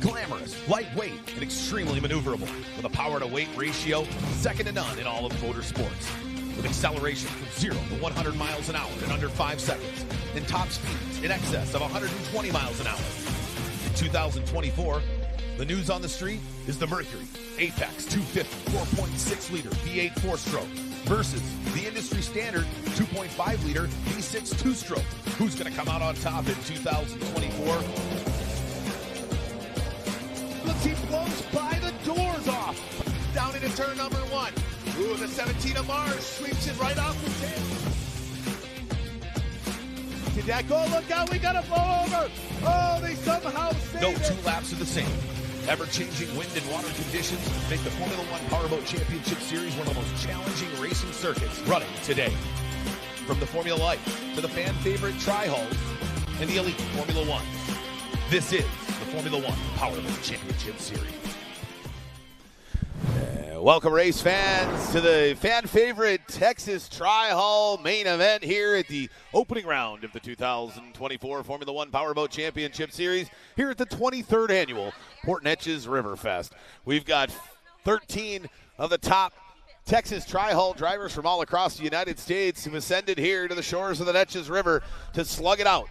Glamorous, lightweight, and extremely maneuverable. With a power-to-weight ratio second to none in all of motorsports. With acceleration from 0 to 100 miles an hour in under 5 seconds. And top speeds in excess of 120 miles an hour. In 2024, the news on the street is the Mercury Apex 250 4.6-liter V8 4-stroke versus the industry standard 2.5-liter V6 2-stroke. Who's going to come out on top in 2024? Looks he blows by the doors off. Down into turn number 1. Ooh, the 17 of Mars sweeps it right off the tail. Did that go? Look out, we got to blow over. Oh, they somehow saved it. No two laps are the same. Ever-changing wind and water conditions make the Formula One Powerboat Championship Series one of the most challenging racing circuits running today. From the Formula Light to the fan-favorite Tri-Hulls and the elite Formula One, this is the Formula One Powerboat Championship Series. Welcome, race fans, to the fan-favorite Texas Tri-Hull main event here at the opening round of the 2024 Formula One Powerboat Championship Series here at the 23rd annual Port Neches Riverfest. We've got 13 of the top Texas Tri-Hull drivers from all across the United States who ascended here to the shores of the Neches River to slug it out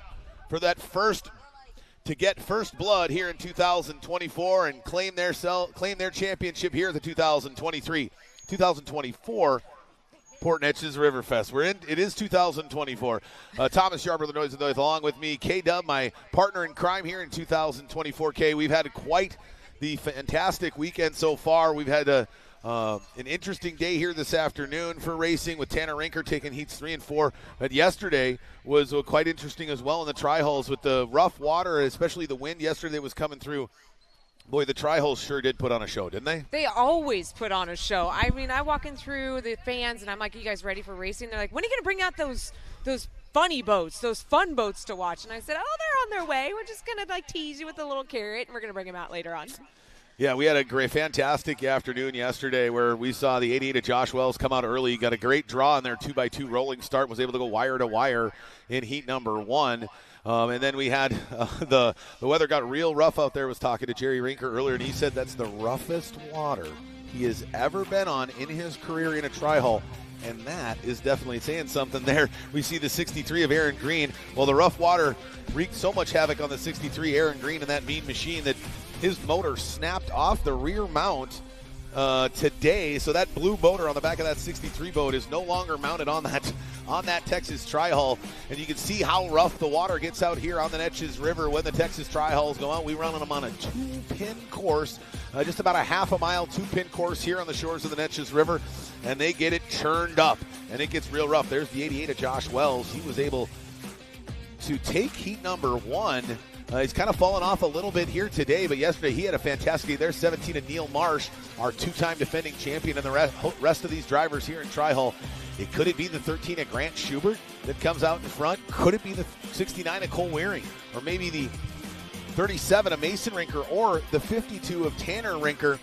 for that to get first blood here in 2024 and claim their championship here at the 2024 Port Neches Riverfest. It is 2024. Thomas Sharper, the Noise of the Noise, along with me, K-Dub, my partner in crime here in 2024. K, we've had quite the fantastic weekend so far. We've had an interesting day here this afternoon for racing with Tanner Rinker taking heats 3 and 4. But yesterday was quite interesting as well in the Tri-Hulls with the rough water, especially the wind yesterday was coming through. Boy, the Tri-Hulls sure did put on a show, didn't they? They always put on a show. I mean, I walk in through the fans, and I'm like, "Are you guys ready for racing?" They're like, "When are you going to bring out those funny boats, those fun boats to watch?" And I said, "Oh, they're on their way. We're just going to tease you with a little carrot, and we're going to bring them out later on." Yeah, we had a fantastic afternoon yesterday where we saw the 88 of Josh Wells come out early. He got a great draw on their 2x2 rolling start, was able to go wire to wire in heat number 1. And then we had the weather got real rough out there. I was talking to Jerry Rinker earlier, and he said that's the roughest water he has ever been on in his career in a Tri-Hull. And that is definitely saying something there. We see the 63 of Aaron Green. Well, the rough water wreaked so much havoc on the 63 Aaron Green and that mean machine that his motor snapped off the rear mount today. So that blue motor on the back of that 63 boat is no longer mounted on that Texas Tri-Hull. And you can see how rough the water gets out here on the Neches River when the Texas Tri-Hulls go out. We run them on a 2-pin course, just about a half a mile 2-pin course here on the shores of the Neches River. And they get it churned up, and it gets real rough. There's the 88 of Josh Wells. He was able to take heat number 1. He's kind of fallen off a little bit here today, but yesterday he had a fantastic day. There's 17 of Neil Marsh, our 2-time defending champion, and the rest of these drivers here in Tri-Hull. Could it be the 13 of Grant Schubert that comes out in front? Could it be the 69 of Cole Waring? Or maybe the 37 of Mason Rinker or the 52 of Tanner Rinker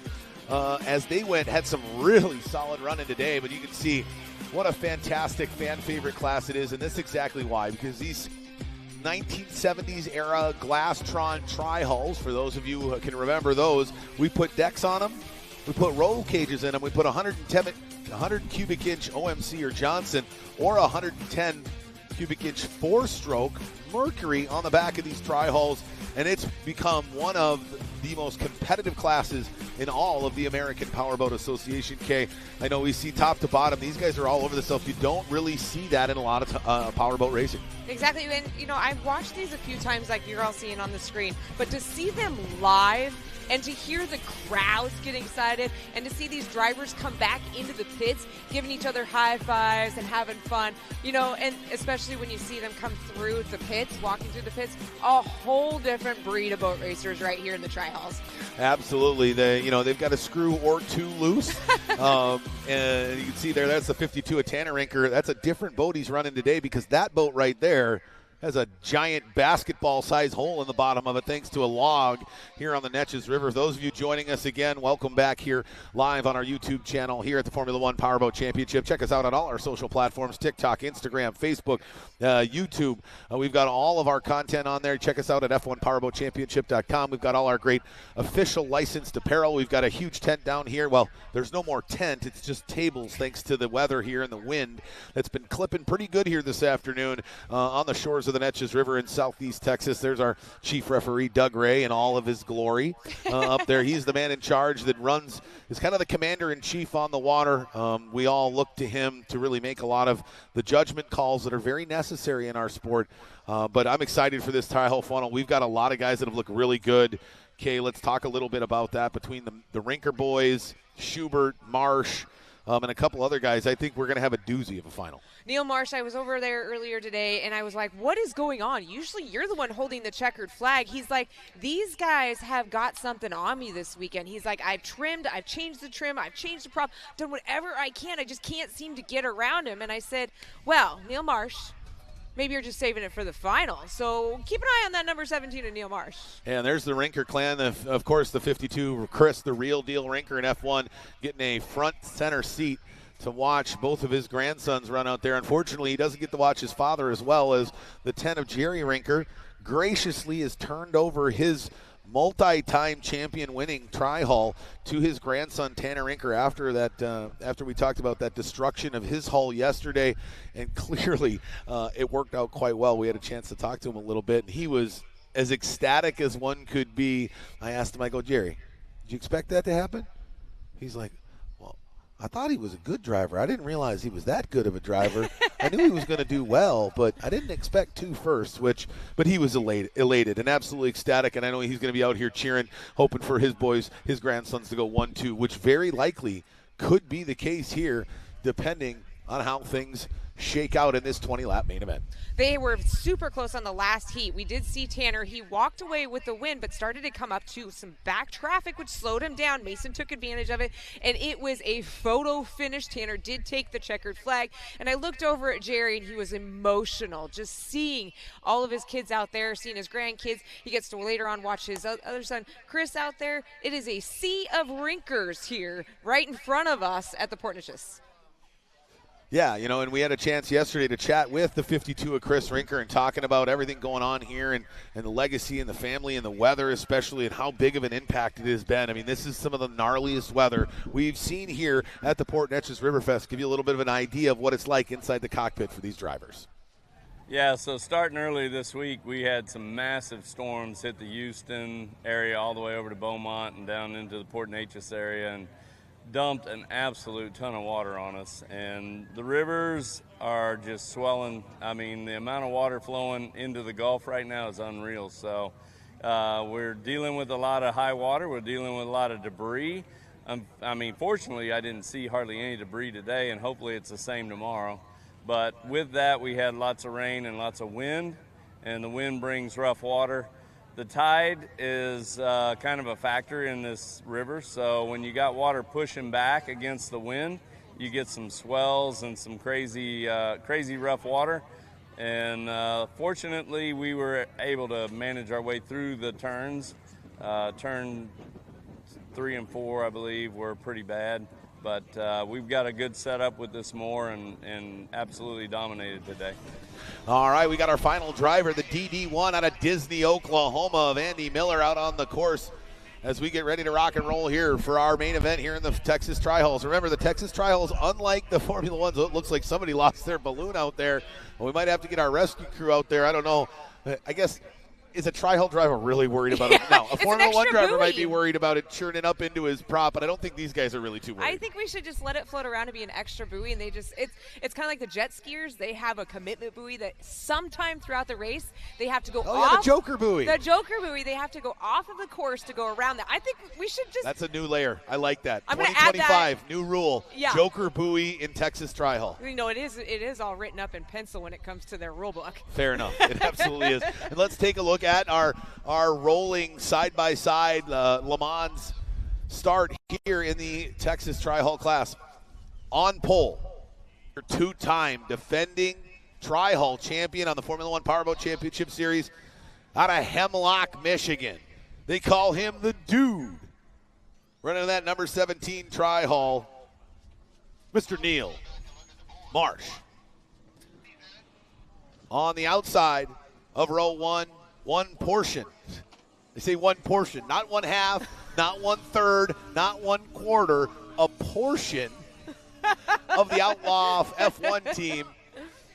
as they had some really solid running today. But you can see what a fantastic fan favorite class it is, and that's exactly why, because these 1970s era Glastron Tri-Hulls, for those of you who can remember those, we put decks on them, we put roll cages in them, we put 100 cubic inch OMC or Johnson or 110 cubic inch 4-stroke Mercury on the back of these Tri-Hulls, and it's become one of the most competitive classes in all of the American Powerboat Association. K, I know we see top to bottom. These guys are all over the stuff. You don't really see that in a lot of powerboat racing. Exactly, and I've watched these a few times like you're all seeing on the screen, but to see them live and to hear the crowds get excited and to see these drivers come back into the pits giving each other high fives and having fun, and especially when you see them come through the pits, walking through the pits, a whole different breed of boat racers right here in the Tri-Hulls. Absolutely. They've got a screw or two loose. And you can see that's the 52 of Tanner Rinker. That's a different boat he's running today, because that boat right there has a giant basketball-sized hole in the bottom of it thanks to a log here on the Neches River. Those of you joining us again, welcome back here live on our YouTube channel here at the Formula One Powerboat Championship. Check us out on all our social platforms, TikTok, Instagram, Facebook, YouTube. We've got all of our content on there. Check us out at F1PowerboatChampionship.com. We've got all our great official licensed apparel. We've got a huge tent down here. Well, there's no more tent. It's just tables thanks to the weather here and the wind that's been clipping pretty good here this afternoon on the shores of the Neches River in southeast Texas. There's our chief referee, Doug Ray, in all of his glory up there. He's the man in charge that runs, is kind of the commander-in-chief on the water. We all look to him to really make a lot of the judgment calls that are very necessary in our sport. But I'm excited for this tri-hull funnel. We've got a lot of guys that have looked really good. Okay, let's talk a little bit about that between the Rinker boys, Schubert, Marsh, and a couple other guys. I think we're going to have a doozy of a final. Neil Marsh, I was over there earlier today, and I was like, what is going on? Usually you're the one holding the checkered flag. He's like, these guys have got something on me this weekend. He's like, I've trimmed, I've changed the trim, I've changed the prop, done whatever I can. I just can't seem to get around him. And I said, well, Neil Marsh, maybe you're just saving it for the final. So keep an eye on that number 17 of Neil Marsh. And there's the Rinker clan, of course, the 52, Chris, the real deal Rinker in F1, getting a front center seat to watch both of his grandsons run out there. Unfortunately, he doesn't get to watch his father, as well as the 10 of Jerry Rinker graciously has turned over his multi-time champion winning tri-hull to his grandson Tanner Rinker after we talked about that destruction of his hull yesterday. And clearly it worked out quite well. We had a chance to talk to him a little bit, and he was as ecstatic as one could be. I asked him, I go, Jerry, did you expect that to happen? He's like, I thought he was a good driver. I didn't realize he was that good of a driver. I knew he was going to do well, but I didn't expect 2 firsts, but he was elated and absolutely ecstatic, and I know he's going to be out here cheering, hoping for his boys, his grandsons to go 1-2, which very likely could be the case here, depending on how things shake out in this 20-lap main event. They were super close on the last heat. We did see Tanner. He walked away with the win, but started to come up to some back traffic, which slowed him down. Mason took advantage of it, and it was a photo finish. Tanner did take the checkered flag, and I looked over at Jerry, and he was emotional, just seeing all of his kids out there, seeing his grandkids. He gets to later on watch his other son, Chris, out there. It is a sea of Rinkers here right in front of us at the Port Neches. Yeah, and we had a chance yesterday to chat with the 52 of Chris Rinker and talking about everything going on here and the legacy and the family and the weather especially, and how big of an impact it has been. I mean, this is some of the gnarliest weather we've seen here at the Port Neches Riverfest. Give you a little bit of an idea of what it's like inside the cockpit for these drivers. Yeah, so starting early this week, we had some massive storms hit the Houston area all the way over to Beaumont and down into the Port Neches area, and dumped an absolute ton of water on us, and the rivers are just swelling. I mean, the amount of water flowing into the Gulf right now is unreal. So we're dealing with a lot of high water. We're dealing with a lot of debris. Fortunately, I didn't see hardly any debris today, and hopefully it's the same tomorrow. But with that, we had lots of rain and lots of wind, and the wind brings rough water. The tide is kind of a factor in this river, so when you got water pushing back against the wind, you get some swells and some crazy rough water. And fortunately, we were able to manage our way through the turns. Turn 3 and 4, I believe, were pretty bad. But we've got a good setup with this moor and absolutely dominated today. All right, we got our final driver, the DD1 out of Disney, Oklahoma, of Andy Miller, out on the course as we get ready to rock and roll here for our main event here in the Texas Tri-Hulls. Remember, the Texas Tri-Hulls, unlike the Formula Ones, it looks like somebody lost their balloon out there. Well, we might have to get our rescue crew out there. I don't know. I guess, is a tri-hull driver really worried about it? No, a Formula One driver buoy. Might be worried about it churning up into his prop, but I don't think these guys are really too worried. I think we should just let it float around and be an extra buoy, and it's kind of like the jet skiers. They have a commitment buoy that sometime throughout the race they have to go off. Oh, yeah, the Joker buoy. The Joker buoy, they have to go off of the course to go around that. I think we should just. That's a new layer. I like that. I'm 2025, new rule. Yeah. Joker buoy in Texas tri-hull. It is all written up in pencil when it comes to their rule book. Fair enough. It absolutely is. And let's take a look at our rolling side-by-side Le Mans start here in the Texas Tri-Hull class. On pole, your two-time defending Tri-Hull champion on the Formula One Powerboat Championship Series out of Hemlock, Michigan. They call him the Dude. Running that number 17 Tri-Hull, Mr. Neil Marsh. On the outside of row one portion. They say one portion, not one half, not 1/3, not 1/4, a portion of the Outlaw F1 team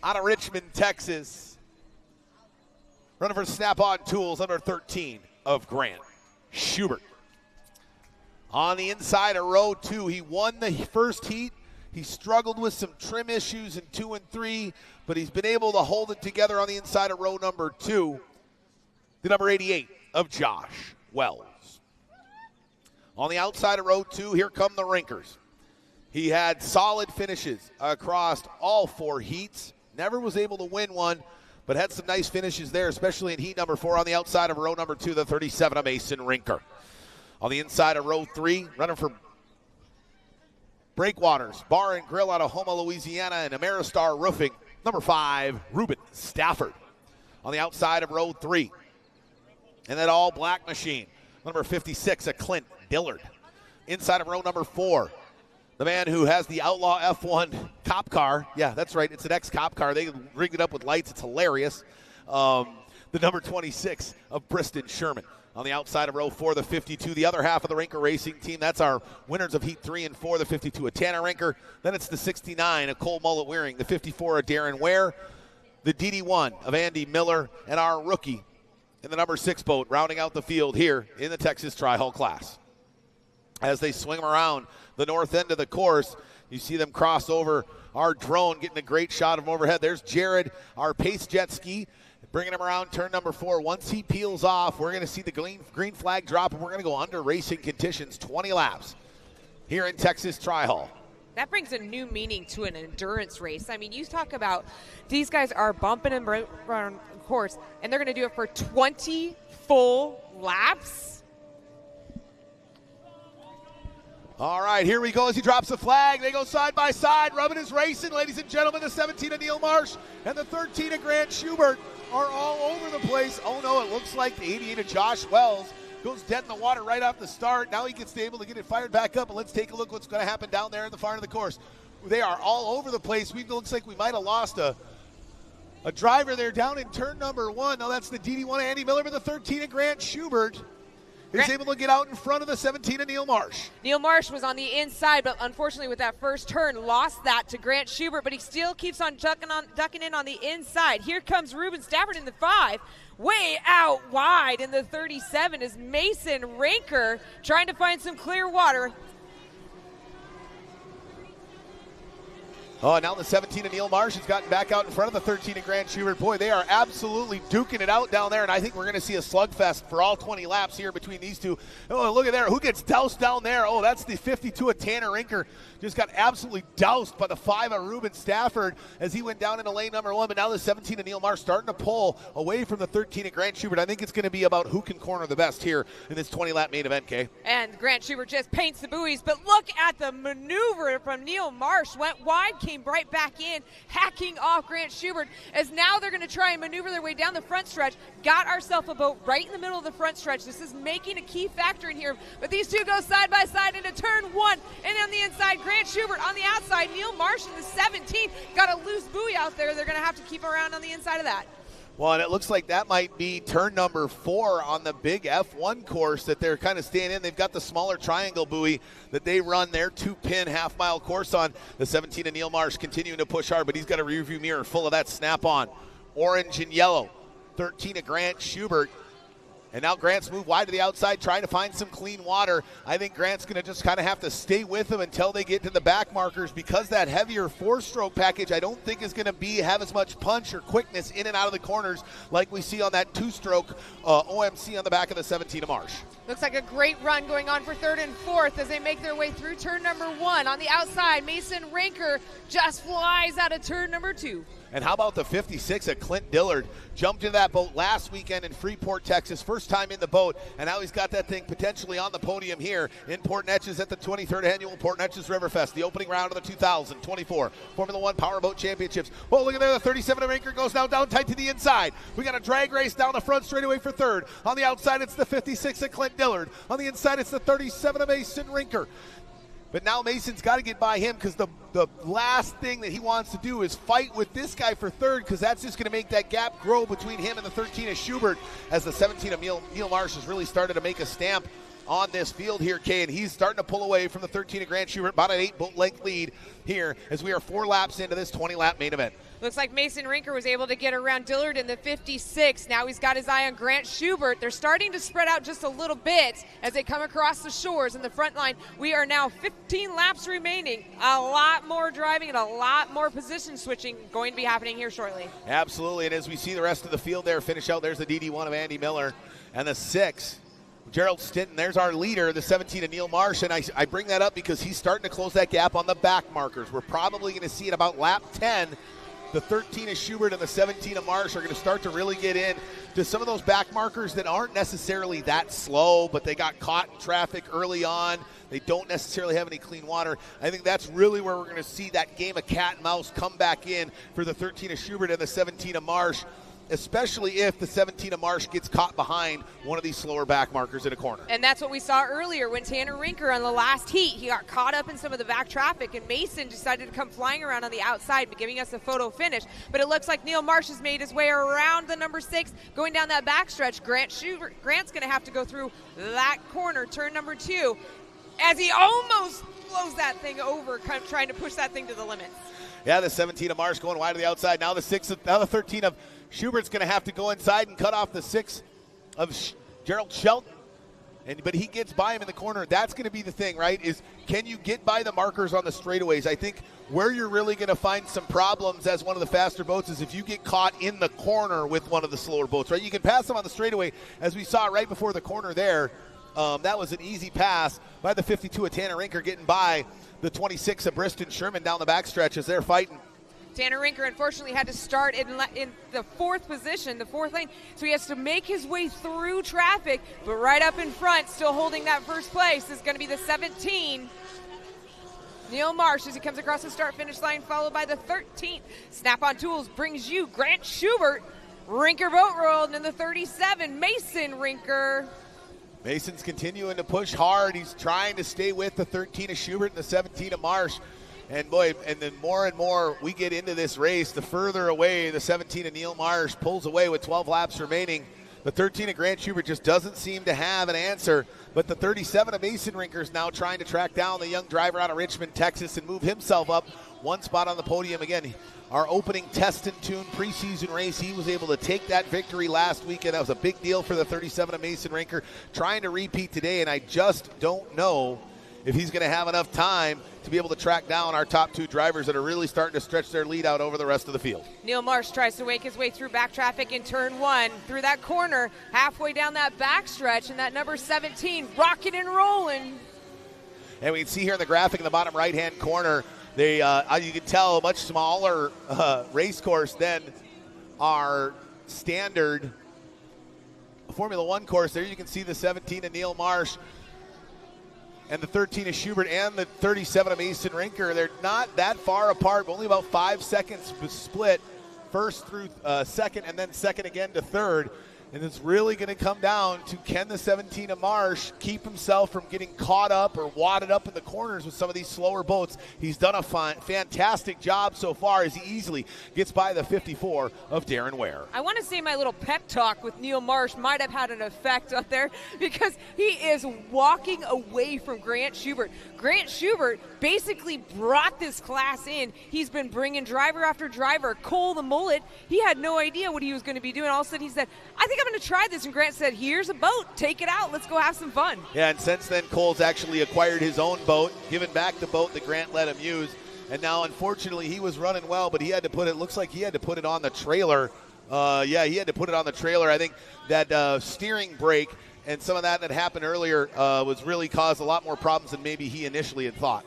out of Richmond, Texas. Running for Snap-on Tools, number 13 of Grant Schubert. On the inside of row 2, he won the first heat. He struggled with some trim issues in 2 and 3, but he's been able to hold it together on the inside of row number 2. The number 88 of Josh Wells. On the outside of row 2, here come the Rinkers. He had solid finishes across all 4 heats. Never was able to win one, but had some nice finishes there, especially in heat number 4 on the outside of row number 2, the 37 of Mason Rinker. On the inside of row 3, running for Breakwaters Bar and Grill out of Houma, Louisiana, and Ameristar Roofing, number 5, Ruben Stafford. On the outside of row 3, and that all-black machine, number 56, a Clint Dillard. Inside of row number 4, the man who has the Outlaw F1 cop car. Yeah, that's right. It's an ex-cop car. They rigged it up with lights. It's hilarious. The number 26 of Briston Sherman. On the outside of row 4, the 52, the other half of the Rinker Racing team. That's our winners of heat 3 and 4, the 52 of Tanner Rinker. Then it's the 69 of Cole Mullet-Wearing, the 54 of Darren Ware, the DD1 of Andy Miller, and our rookie in the number 6 boat rounding out the field here in the Texas Tri-Hull class. As they swing around the north end of the course, you see them cross over our drone, getting a great shot of him overhead. There's Jared, our pace jet ski, bringing him around turn number 4. Once he peels off, we're going to see the green flag drop, and we're going to go under racing conditions, 20 laps here in Texas Tri-Hull. That brings a new meaning to an endurance race. I mean, you talk about these guys are bumping and around the course, and they're going to do it for 20 full laps. All right, here we go as he drops the flag. They go side by side. Rubbin is racing. Ladies and gentlemen, the 17 of Neil Marsh and the 13 of Grant Schubert are all over the place. Oh, no, it looks like the 88 of Josh Wells goes dead in the water right off the start. Now he gets able to get it fired back up, and let's take a look what's going to happen down there in the far end of the course. They are all over the place. It looks like we might have lost a driver there down in turn number 1. Now that's the DD1 of Andy Miller, but the 13 of Grant Schubert is able to get out in front of the 17 of Neil Marsh. Neil Marsh was on the inside, but unfortunately with that first turn, lost that to Grant Schubert, but he still keeps on ducking in on the inside. Here comes Ruben Stafford in the 5. Way out wide in the 37 is Mason Rinker trying to find some clear water. Oh, now the 17 of Neil Marsh has gotten back out in front of the 13 of Grant Schubert. Boy, they are absolutely duking it out down there, and I think we're going to see a slugfest for all 20 laps here between these two. Oh, look at there. Who gets doused down there? Oh, that's the 52 of Tanner Rinker. Just got absolutely doused by the 5 of Ruben Stafford as he went down into lane number 1. But now the 17 of Neil Marsh starting to pull away from the 13 of Grant Schubert. I think it's going to be about who can corner the best here in this 20-lap main event, Kay. And Grant Schubert just paints the buoys, but look at the maneuver from Neil Marsh. Went wide, came right back in, hacking off Grant Schubert, as now they're going to try and maneuver their way down the front stretch. Got ourselves a boat right in the middle of the front stretch. This is making a key factor in here, but these two go side by side into turn 1, and on the inside, Grant Schubert on the outside, Neil Marsh in the 17. Got a loose buoy out there. They're going to have to keep around on the inside of that. Well, and it looks like that might be turn number 4 on the big F1 course that they're kind of staying in. They've got the smaller triangle buoy that they run their 2-pin half-mile course on. The 17 of Neil Marsh continuing to push hard, but he's got a rearview mirror full of that snap-on. Orange and yellow. 13 of Grant Schubert. And now Grant's moved wide to the outside, trying to find some clean water. I think Grant's going to just kind of have to stay with him until they get to the back markers, because that heavier 4-stroke package I don't think is going to have as much punch or quickness in and out of the corners like we see on that 2-stroke OMC on the back of the 17 of Marsh. Looks like a great run going on for 3rd and 4th as they make their way through turn number 1. On the outside, Mason Rinker just flies out of turn number 2. And how about the 56 of Clint Dillard? Jumped into that boat last weekend in Freeport, Texas. First time in the boat, and now he's got that thing potentially on the podium here in Port Neches at the 23rd Annual Port Neches Riverfest, the opening round of the 2024 Formula One Powerboat Championships. Oh, look at there, the 37 of Anchor goes now down tight to the inside. We got a drag race down the front straightaway for third. On the outside, it's the 56 of Clint Dillard. On the inside, it's the 37 of Mason Rinker. But now Mason's got to get by him because the last thing that he wants to do is fight with this guy for third, because that's just going to make that gap grow between him and the 13 of Schubert, as the 17 of Neil Marsh has really started to make a stamp on this field here, Kay, and he's starting to pull away from the 13 of Grant Schubert, about an 8-boat length lead here as we are 4 laps into this 20-lap main event. Looks like Mason Rinker was able to get around Dillard in the 56. Now he's got his eye on Grant Schubert. They're starting to spread out just a little bit as they come across the shores in the front line. We are now 15 laps remaining. A lot more driving and a lot more position switching going to be happening here shortly. Absolutely, and as we see the rest of the field there finish out, there's the DD1 of Andy Miller and the 6. Gerald Stinton, there's our leader, the 17 of Neil Marsh, and I bring that up because he's starting to close that gap on the back markers. We're probably going to see it about lap 10. The 13 of Schubert and the 17 of Marsh are going to start to really get in to some of those back markers that aren't necessarily that slow, but they got caught in traffic early on. They don't necessarily have any clean water. I think that's really where we're going to see that game of cat and mouse come back in for the 13 of Schubert and the 17 of Marsh, especially if the 17 of Marsh gets caught behind one of these slower back markers in a corner. And that's what we saw earlier when Tanner Rinker on the last heat, he got caught up in some of the back traffic, and Mason decided to come flying around on the outside, giving us a photo finish. But it looks like Neil Marsh has made his way around the number 6, going down that backstretch. Grant's going to have to go through that corner, turn number 2, as he almost blows that thing over, kind of trying to push that thing to the limit. Yeah, the 17 of Marsh going wide to the outside. Now the 13 of Schubert's going to have to go inside and cut off the 6 of Gerald Shelton. But he gets by him in the corner. That's going to be the thing, right, is can you get by the markers on the straightaways? I think where you're really going to find some problems as one of the faster boats is if you get caught in the corner with one of the slower boats, right? You can pass them on the straightaway, as we saw right before the corner there. That was an easy pass by the 52 of Tanner Rinker, getting by the 26 of Briston Sherman down the backstretch as they're fighting. Tanner Rinker unfortunately had to start in the 4th position, the 4th lane, so he has to make his way through traffic, but right up in front, still holding that first place, is going to be the 17, Neil Marsh, as he comes across the start-finish line, followed by the 13th. Snap-on Tools brings you Grant Schubert, Rinker Boat World, and the 37, Mason Rinker. Mason's continuing to push hard. He's trying to stay with the 13 of Schubert and the 17 of Marsh. And boy, and then more and more we get into this race, the further away the 17 of Neil Marsh pulls away with 12 laps remaining. The 13 of Grant Schubert just doesn't seem to have an answer. But the 37 of Mason Rinker is now trying to track down the young driver out of Richmond, Texas, and move himself up one spot on the podium. Again, our opening test and tune preseason race, he was able to take that victory last weekend. That was a big deal for the 37 of Mason Rinker, trying to repeat today, and I just don't know if he's going to have enough time to be able to track down our top 2 drivers that are really starting to stretch their lead out over the rest of the field. Neil Marsh tries to make his way through back traffic in turn 1, through that corner, halfway down that backstretch, and that number 17 rocking and rolling. And we can see here in the graphic in the bottom right-hand corner, they you can tell a much smaller race course than our standard Formula One course. There you can see the 17 of Neil Marsh and the 13 of Schubert and the 37 of Mason Rinker. They're not that far apart, only about 5 seconds split, first through second, and then second again to third. And it's really going to come down to, can the 17 of Marsh keep himself from getting caught up or wadded up in the corners with some of these slower boats. He's done a fantastic job so far as he easily gets by the 54 of Darren Ware. I want to say my little pep talk with Neil Marsh might have had an effect up there, because he is walking away from Grant Schubert. Grant Schubert basically brought this class in. He's been bringing driver after driver. Cole the Mullet, he had no idea what he was going to be doing. All of a sudden he said, I think I'm going to try this. And Grant said, here's a boat. Take it out. Let's go have some fun. Yeah, and since then, Cole's actually acquired his own boat, given back the boat that Grant let him use. And now, unfortunately, he was running well, but he had to put it, looks like he had to put it on the trailer. He had to put it on the trailer. I think that steering brake and some of that happened earlier was really caused a lot more problems than maybe he initially had thought.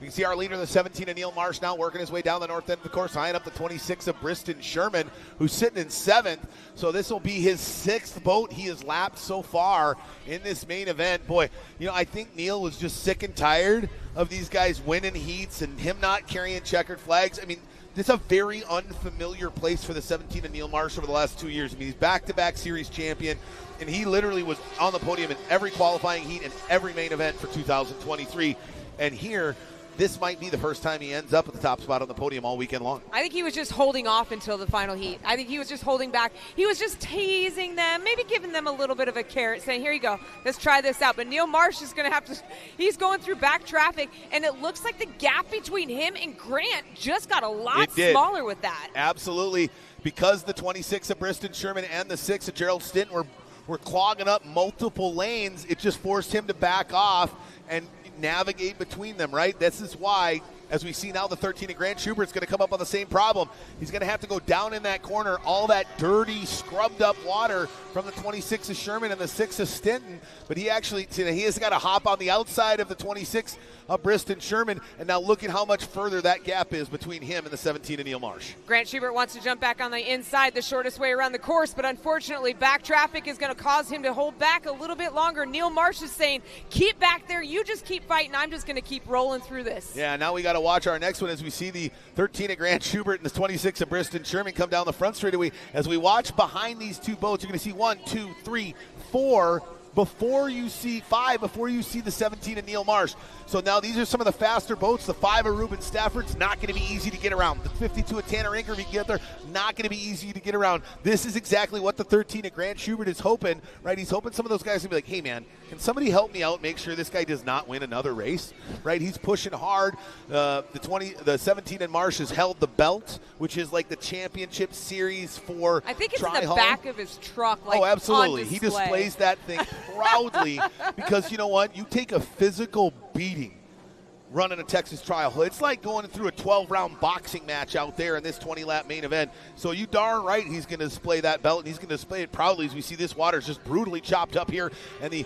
You can see our leader, the 17 of Neil Marsh, now working his way down the north end of the course, eyeing up the 26 of Briston Sherman, who's sitting in 7th. So this will be his 6th boat he has lapped so far in this main event. Boy, I think Neil was just sick and tired of these guys winning heats and him not carrying checkered flags. I mean, it's a very unfamiliar place for the 17 of Neil Marsh over the last 2 years. I mean, he's back-to-back series champion, and he literally was on the podium in every qualifying heat and every main event for 2023. And here, this might be the first time he ends up at the top spot on the podium all weekend long. I think he was just holding off until the final heat. I think he was just holding back. He was just teasing them, maybe giving them a little bit of a carrot, saying, here you go, let's try this out. But Neil Marsh is going to have to – he's going through back traffic, and it looks like the gap between him and Grant just got a lot smaller with that. Absolutely, because the 26 of Briston Sherman and the 6 of Gerald Stinton were clogging up multiple lanes. It just forced him to back off and navigate between them, right? This is why, as we see now, the 13 of Grant Schubert's going to come up on the same problem. He's going to have to go down in that corner, all that dirty, scrubbed up water from the 26 of Sherman and the 6 of Stinton, but he has got to hop on the outside of the 26 of Briston Sherman, and now look at how much further that gap is between him and the 17 of Neil Marsh. Grant Schubert wants to jump back on the inside, the shortest way around the course, but unfortunately back traffic is going to cause him to hold back a little bit longer. Neil Marsh is saying, keep back there, you just keep fighting, I'm just going to keep rolling through this. Yeah, now we got to watch our next one as we see the 13 of Grant Schubert and the 26 of Briston Sherman come down the front straightaway. As we watch behind these two boats, you're going to see 1, 2, 3, 4 before you see 5, before you see the 17 of Neil Marsh. So now these are some of the faster boats. The 5 of Ruben Stafford's not going to be easy to get around. The 52 of Tanner Inker, if you can get there, not going to be easy to get around. This is exactly what the 13 of Grant Schubert is hoping, right? He's hoping some of those guys will be like, hey man, can somebody help me out, make sure this guy does not win another race, right? He's pushing hard. The 17 in Marsh has held the belt, which is like the championship series for I think it's Tri-Hull. in the back of his truck, like, oh, absolutely. on He display. displays that thing proudly because you know what? You take a physical beating running a Texas Tri-Hull. It's like going through a 12-round boxing match out there in this 20-lap main event. So you darn right he's going to display that belt, and he's going to display it proudly as we see this water is just brutally chopped up here. And the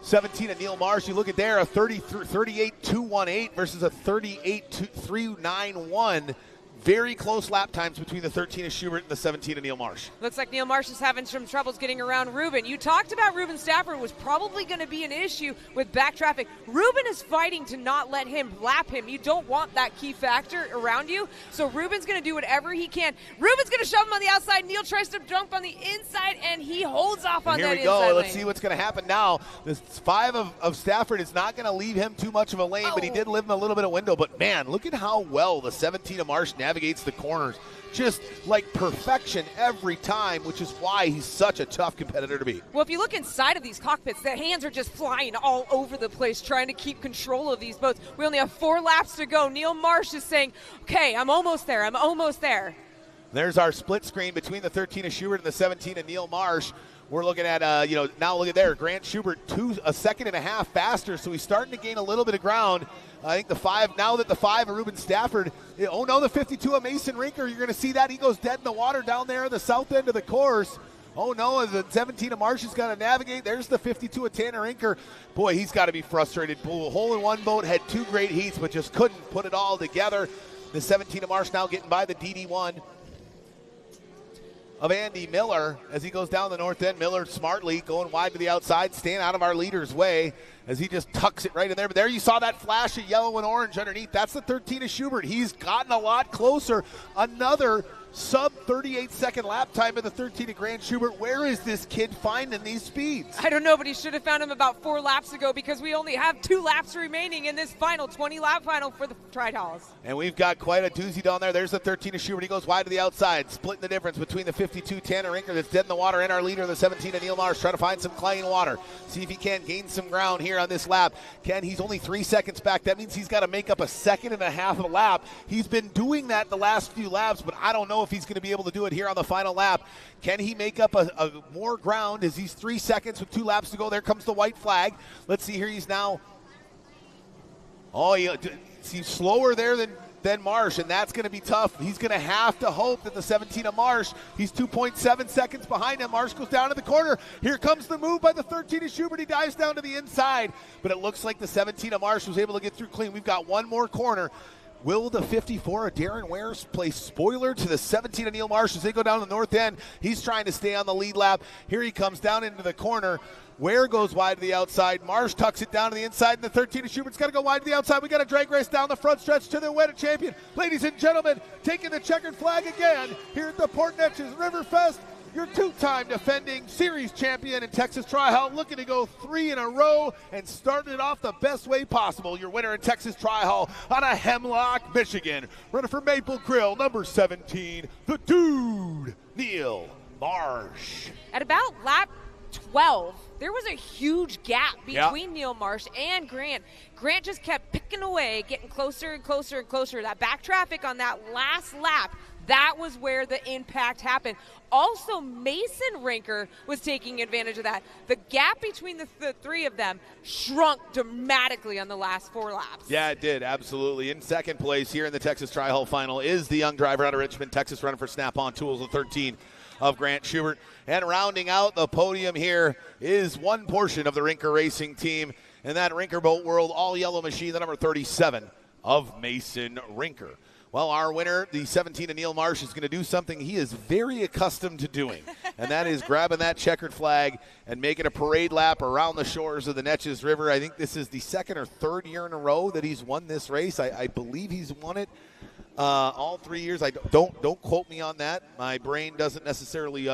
17 of Neil Marsh, you look at there, a 38.218 versus a 38.391. Very close lap times between the 13 of Schubert and the 17 of Neil Marsh. Looks like Neil Marsh is having some troubles getting around Ruben. You talked about Ruben Stafford was probably going to be an issue with back traffic. Ruben is fighting to not let him lap him. You don't want that key factor around you, so Ruben's going to do whatever he can. Ruben's going to shove him on the outside. Neil tries to jump on the inside, and he holds off on that inside lane. Here we go. Let's see what's going to happen now. This 5 of Stafford is not going to leave him too much of a lane, but he did leave him a little bit of window. But, man, look at how well the 17 of Marsh navigates the corners. Just like perfection every time, which is why he's such a tough competitor to beat. Well, if you look inside of these cockpits, the hands are just flying all over the place trying to keep control of these boats. We only have 4 laps to go. Neil Marsh is saying, okay, I'm almost there. I'm almost there. There's our split screen between the 13 of Schubert and the 17 of Neil Marsh. We're looking at, now look at there. Grant Schubert, a second and a half faster, so he's starting to gain a little bit of ground. I think the 5, now that the 5 of Ruben Stafford, oh no, the 52 of Mason Rinker, you're going to see that. He goes dead in the water down there at the south end of the course. Oh no, the 17 of Marsh has got to navigate. There's the 52 of Tanner Inker. Boy, he's got to be frustrated. Hole-in-one boat, had 2 great heats, but just couldn't put it all together. The 17 of Marsh now getting by the DD1 of Andy Miller as he goes down the north end. Miller smartly going wide to the outside, staying out of our leader's way as he just tucks it right in there. But there you saw that flash of yellow and orange underneath. That's the 13 of Schubert. He's gotten a lot closer. Another sub 38-second lap time of the 13 of Grant Schubert. Where is this kid finding these speeds? I don't know, but he should have found him about 4 laps ago because we only have 2 laps remaining in this final 20-lap final for the Tri-Hulls. And we've got quite a doozy down there. There's the 13 of Schubert. He goes wide to the outside, splitting the difference between the 52 Tanner Inker that's dead in the water and our leader, the 17 of Neil Marsh, trying to find some clean water. See if he can gain some ground here on this lap. He's only 3 seconds back. That means he's got to make up a second and a half of a lap. He's been doing that the last few laps, but I don't know if he's going to be able to do it here on the final lap. Can he make up a more ground as he's 3 seconds with 2 laps to go? There comes the white flag. Let's see here. He's now, he's slower there than than Marsh, and that's going to be tough. He's going to have to hope that the 17 of Marsh, he's 2.7 seconds behind him. Marsh goes down to the corner. Here comes the move by the 13 of Schubert. He dives down to the inside, but it looks like the 17 of Marsh was able to get through clean. We've got one more corner. Will the 54 of Darren Wares play spoiler to the 17 of Neil Marsh as they go down the north end? He's trying to stay on the lead lap. Here he comes down into the corner. Ware goes wide to the outside. Marsh tucks it down to the inside, and the 13 of Schubert's got to go wide to the outside. We got a drag race down the front stretch to the winning champion. Ladies and gentlemen, taking the checkered flag again here at the Port Neches Riverfest. Your two-time defending series champion in Texas Tri-Hall, looking to go 3 in a row and starting it off the best way possible. Your winner in Texas Tri-Hall out of Hemlock, Michigan. Running for Maple Grill, number 17, the Dude, Neil Marsh. At about lap 12, there was a huge gap between Neil Marsh and Grant. Grant just kept picking away, getting closer and closer and closer. That back traffic on that last lap, that was where the impact happened. Also, Mason Rinker was taking advantage of that. The gap between the three of them shrunk dramatically on the last 4 laps. Yeah, it did, absolutely. In second place here in the Texas Tri-Hall final is the young driver out of Richmond, Texas, running for Snap-on Tools, the 13 of Grant Schubert. And rounding out the podium here is one portion of the Rinker Racing team, and that Rinker Boat World all-yellow machine, the number 37 of Mason Rinker. Well, our winner, the 17 of Neil Marsh, is going to do something he is very accustomed to doing, and that is grabbing that checkered flag and making a parade lap around the shores of the Neches River. I think this is the second or third year in a row that he's won this race. I believe he's won it all 3 years. Don't quote me on that. My brain doesn't necessarily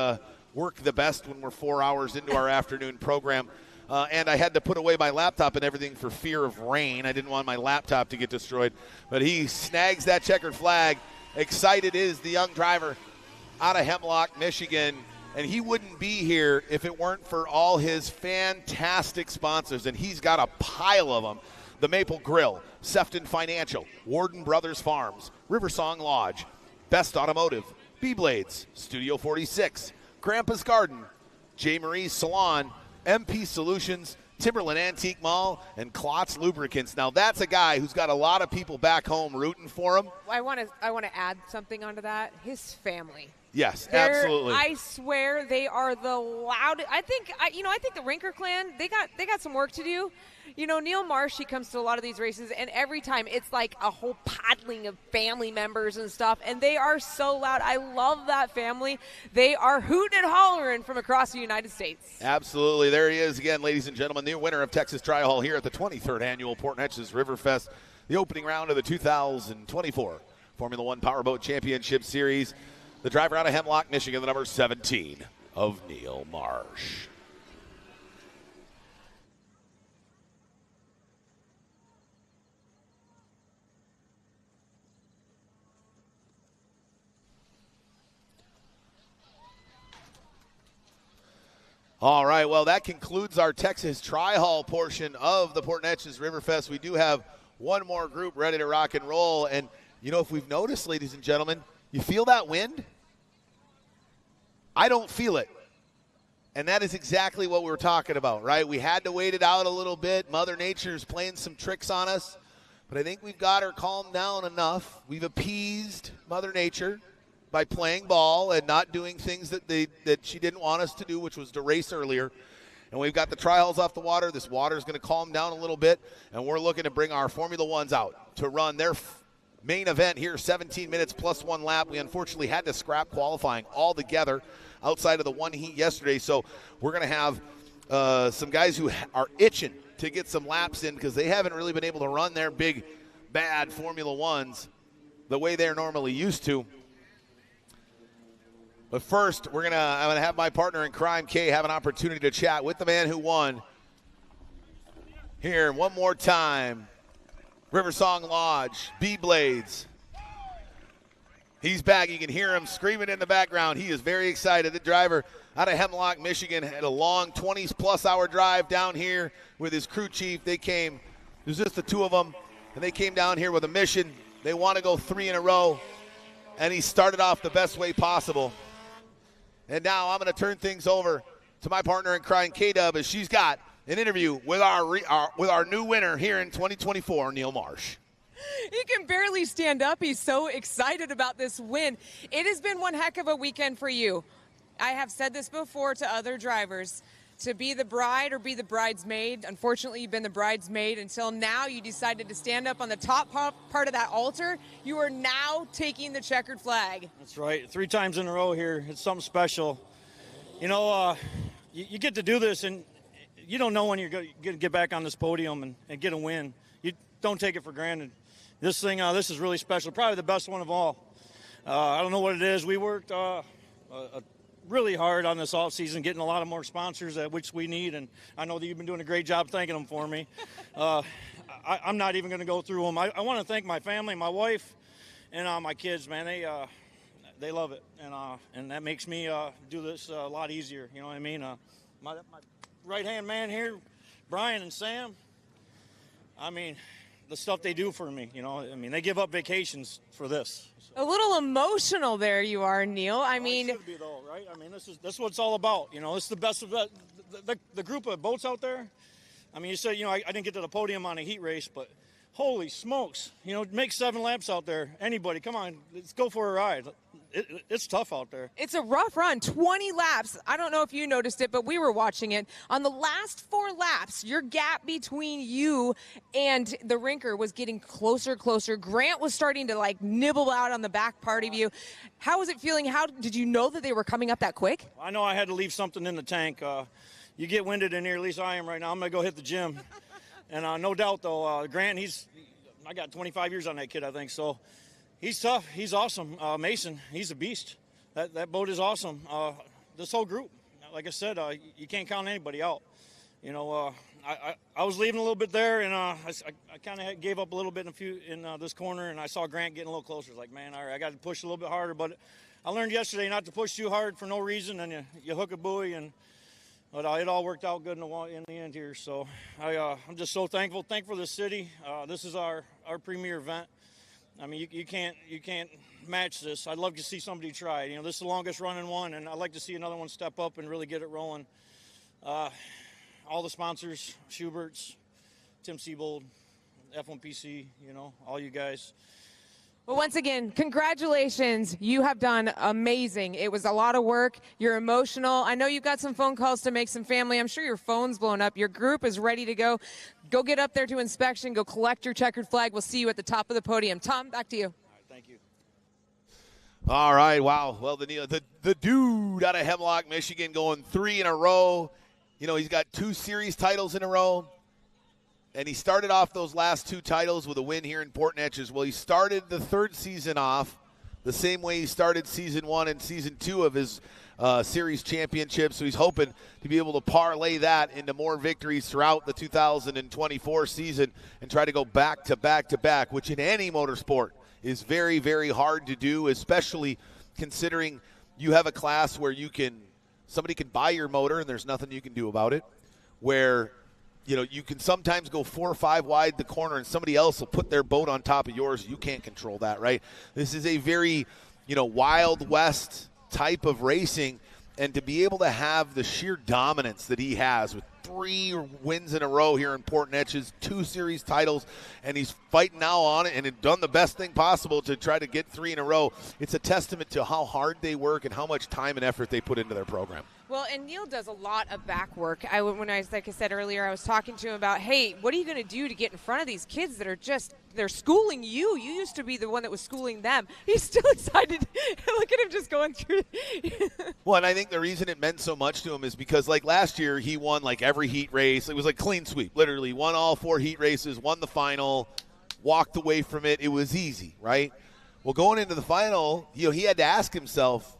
work the best when we're 4 hours into our afternoon program. And I had to put away my laptop and everything for fear of rain. I didn't want my laptop to get destroyed. But he snags that checkered flag. Excited is the young driver out of Hemlock, Michigan. And he wouldn't be here if it weren't for all his fantastic sponsors. And he's got a pile of them. The Maple Grill, Sefton Financial, Warden Brothers Farms, Riversong Lodge, Best Automotive, B-Blades, Studio 46, Grandpa's Garden, J. Marie's Salon, MP Solutions, Timberland Antique Mall, and Klotz Lubricants. Now that's a guy who's got a lot of people back home rooting for him. I want to add something onto that. His family. Yes, absolutely. I swear they are the loudest. I think the Rinker clan, they got some work to do. You know, Neil Marsh, he comes to a lot of these races, and every time it's like a whole podling of family members and stuff, and they are so loud. I love that family. They are hooting and hollering from across the United States. Absolutely. There he is again, ladies and gentlemen, the winner of Texas Tri-Hall here at the 23rd Annual Port Neches Riverfest, the opening round of the 2024 Formula One Powerboat Championship Series. The driver out of Hemlock, Michigan, the number 17 of Neil Marsh. All right, well, that concludes our Texas Tri-Hall portion of the Port Neches Riverfest. We do have one more group ready to rock and roll. And, you know, if we've noticed, ladies and gentlemen, you feel that wind? I don't feel it. And that is exactly what we were talking about, right? We had to wait it out a little bit. Mother Nature's playing some tricks on us. But I think we've got her calmed down enough. We've appeased Mother Nature by playing ball and not doing things that she didn't want us to do, which was to race earlier. And we've got the trials off the water. This water is going to calm down a little bit, and we're looking to bring our Formula Ones out to run their main event here, 17 minutes plus 1 lap. We unfortunately had to scrap qualifying altogether outside of the one heat yesterday, so we're going to have some guys who are itching to get some laps in because they haven't really been able to run their big, bad Formula Ones the way they're normally used to. But first, I'm gonna have my partner in crime, Kay, have an opportunity to chat with the man who won. Here, one more time, Riversong Lodge, B-Blades. He's back. You can hear him screaming in the background. He is very excited. The driver out of Hemlock, Michigan, had a long 20-plus hour drive down here with his crew chief. They came, it was just the two of them, and they came down here with a mission. They want to go 3 in a row, and he started off the best way possible. And now I'm going to turn things over to my partner in crime, K-Dub, as she's got an interview with our new winner here in 2024, Neil Marsh. He can barely stand up. He's so excited about this win. It has been one heck of a weekend for you. I have said this before to other drivers. To be the bride or be the bridesmaid. Unfortunately, you've been the bridesmaid until now. You decided to stand up on the top part of that altar. You are now taking the checkered flag. That's right. 3 times in a row here. It's something special. You know, you get to do this, and you don't know when you're going to get back on this podium and get a win. You don't take it for granted. This thing, this is really special. Probably the best one of all. I don't know what it is. We worked really hard on this off season, getting a lot of more sponsors, which we need, and I know that you've been doing a great job thanking them for me. I'm not even going to go through them. I want to thank my family, my wife, and my kids. Man, they love it, and that makes me do this a lot easier. You know what I mean? My right hand man here, Brian and Sam. I mean, the stuff they do for me. You know, I mean, they give up vacations for this. A little emotional there you are, Neil. I mean, it should be though, right? I mean, this is what it's all about. You know, it's the best of the group of boats out there. I mean, you said, you know, I didn't get to the podium on a heat race, but holy smokes, you know, make 7 laps out there. Anybody, come on, let's go for a ride. It's tough out there. It's a rough run, 20 laps. I don't know if you noticed it, but we were watching it. On the last 4 laps, your gap between you and the rinker was getting closer. Grant was starting to, like, nibble out on the back part of you. How was it feeling? How did you know that they were coming up that quick? I know I had to leave something in the tank. You get winded in here, at least I am right now. I'm going to go hit the gym. And no doubt, though, Grant, I got 25 years on that kid, I think, so. He's tough. He's awesome. Mason, he's a beast. That boat is awesome. This whole group, like I said, you can't count anybody out. You know, I was leaving a little bit there, and I kind of gave up a little bit in this corner, and I saw Grant getting a little closer. Like, man, all right, I got to push a little bit harder. But I learned yesterday not to push too hard for no reason, and you hook a buoy, but it all worked out good in the end here. So I'm just so thankful. Thankful for the city. This is our premier event. I mean, you can't match this. I'd love to see somebody try. You know, this is the longest running one, and I'd like to see another one step up and really get it rolling. All the sponsors, Schubert's, Tim Siebold, F1PC, you know, all you guys. Well, once again, congratulations. You have done amazing. It was a lot of work. You're emotional. I know you've got some phone calls to make some family. I'm sure your phone's blown up. Your group is ready to go. Go get up there to inspection. Go collect your checkered flag. We'll see you at the top of the podium. Tom, back to you. All right, thank you. All right, wow. Well, the dude out of Hemlock, Michigan, going 3 in a row. You know, he's got 2 series titles in a row. And he started off those last 2 titles with a win here in Port Neches. Well, he started the 3rd season off the same way he started season 1 and season 2 of his series championship. So he's hoping to be able to parlay that into more victories throughout the 2024 season and try to go back to back to back, which in any motorsport is very, very hard to do, especially considering you have a class where somebody can buy your motor and there's nothing you can do about it, where you know, you can sometimes go 4 or 5 wide the corner and somebody else will put their boat on top of yours. You can't control that, right? This is a very, Wild West type of racing. And to be able to have the sheer dominance that he has with 3 wins in a row here in Port Neches, 2 series titles, and he's fighting now on it and had done the best thing possible to try to get 3 in a row. It's a testament to how hard they work and how much time and effort they put into their program. Well, and Neil does a lot of back work. Like I said earlier, I was talking to him about, hey, what are you going to do to get in front of these kids that are they're schooling you? You used to be the one that was schooling them. He's still excited. Look at him just going through. Well, and I think the reason it meant so much to him is because, like, last year he won, like, every heat race. It was like clean sweep, literally. Won all 4 heat races, won the final, walked away from it. It was easy, right? Well, going into the final, he had to ask himself,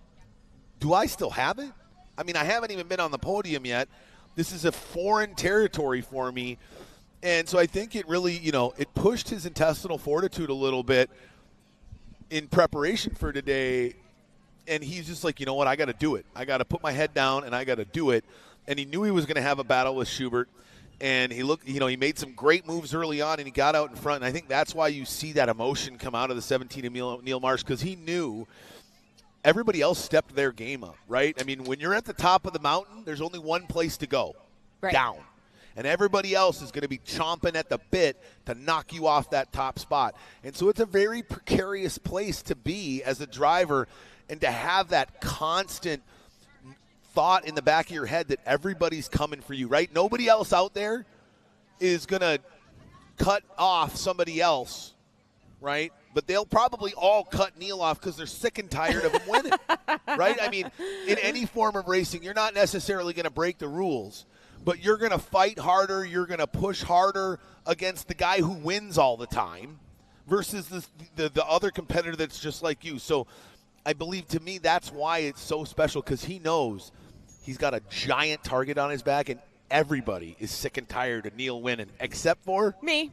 do I still have it? I mean, I haven't even been on the podium yet. This is a foreign territory for me. And so I think it really, it pushed his intestinal fortitude a little bit in preparation for today. And he's just like, you know what, I got to do it. I got to put my head down and I got to do it. And he knew he was going to have a battle with Schubert. And he looked, he made some great moves early on and he got out in front. And I think that's why you see that emotion come out of the 17 of Neil Marsh, because he knew everybody else stepped their game up, right? I mean, when you're at the top of the mountain, there's only one place to go, right, down. and everybody else is going to be chomping at the bit to knock you off that top spot. And so it's a very precarious place to be as a driver, and to have that constant thought in the back of your head that everybody's coming for you, right? Nobody else out there is going to cut off somebody else, right? But they'll probably all cut Neil off because they're sick and tired of him winning, right? I mean, in any form of racing, you're not necessarily going to break the rules, but you're going to fight harder, you're going to push harder against the guy who wins all the time versus the other competitor that's just like you. So I believe, to me, that's why it's so special, because he knows he's got a giant target on his back, and everybody is sick and tired of Neil winning, except for me.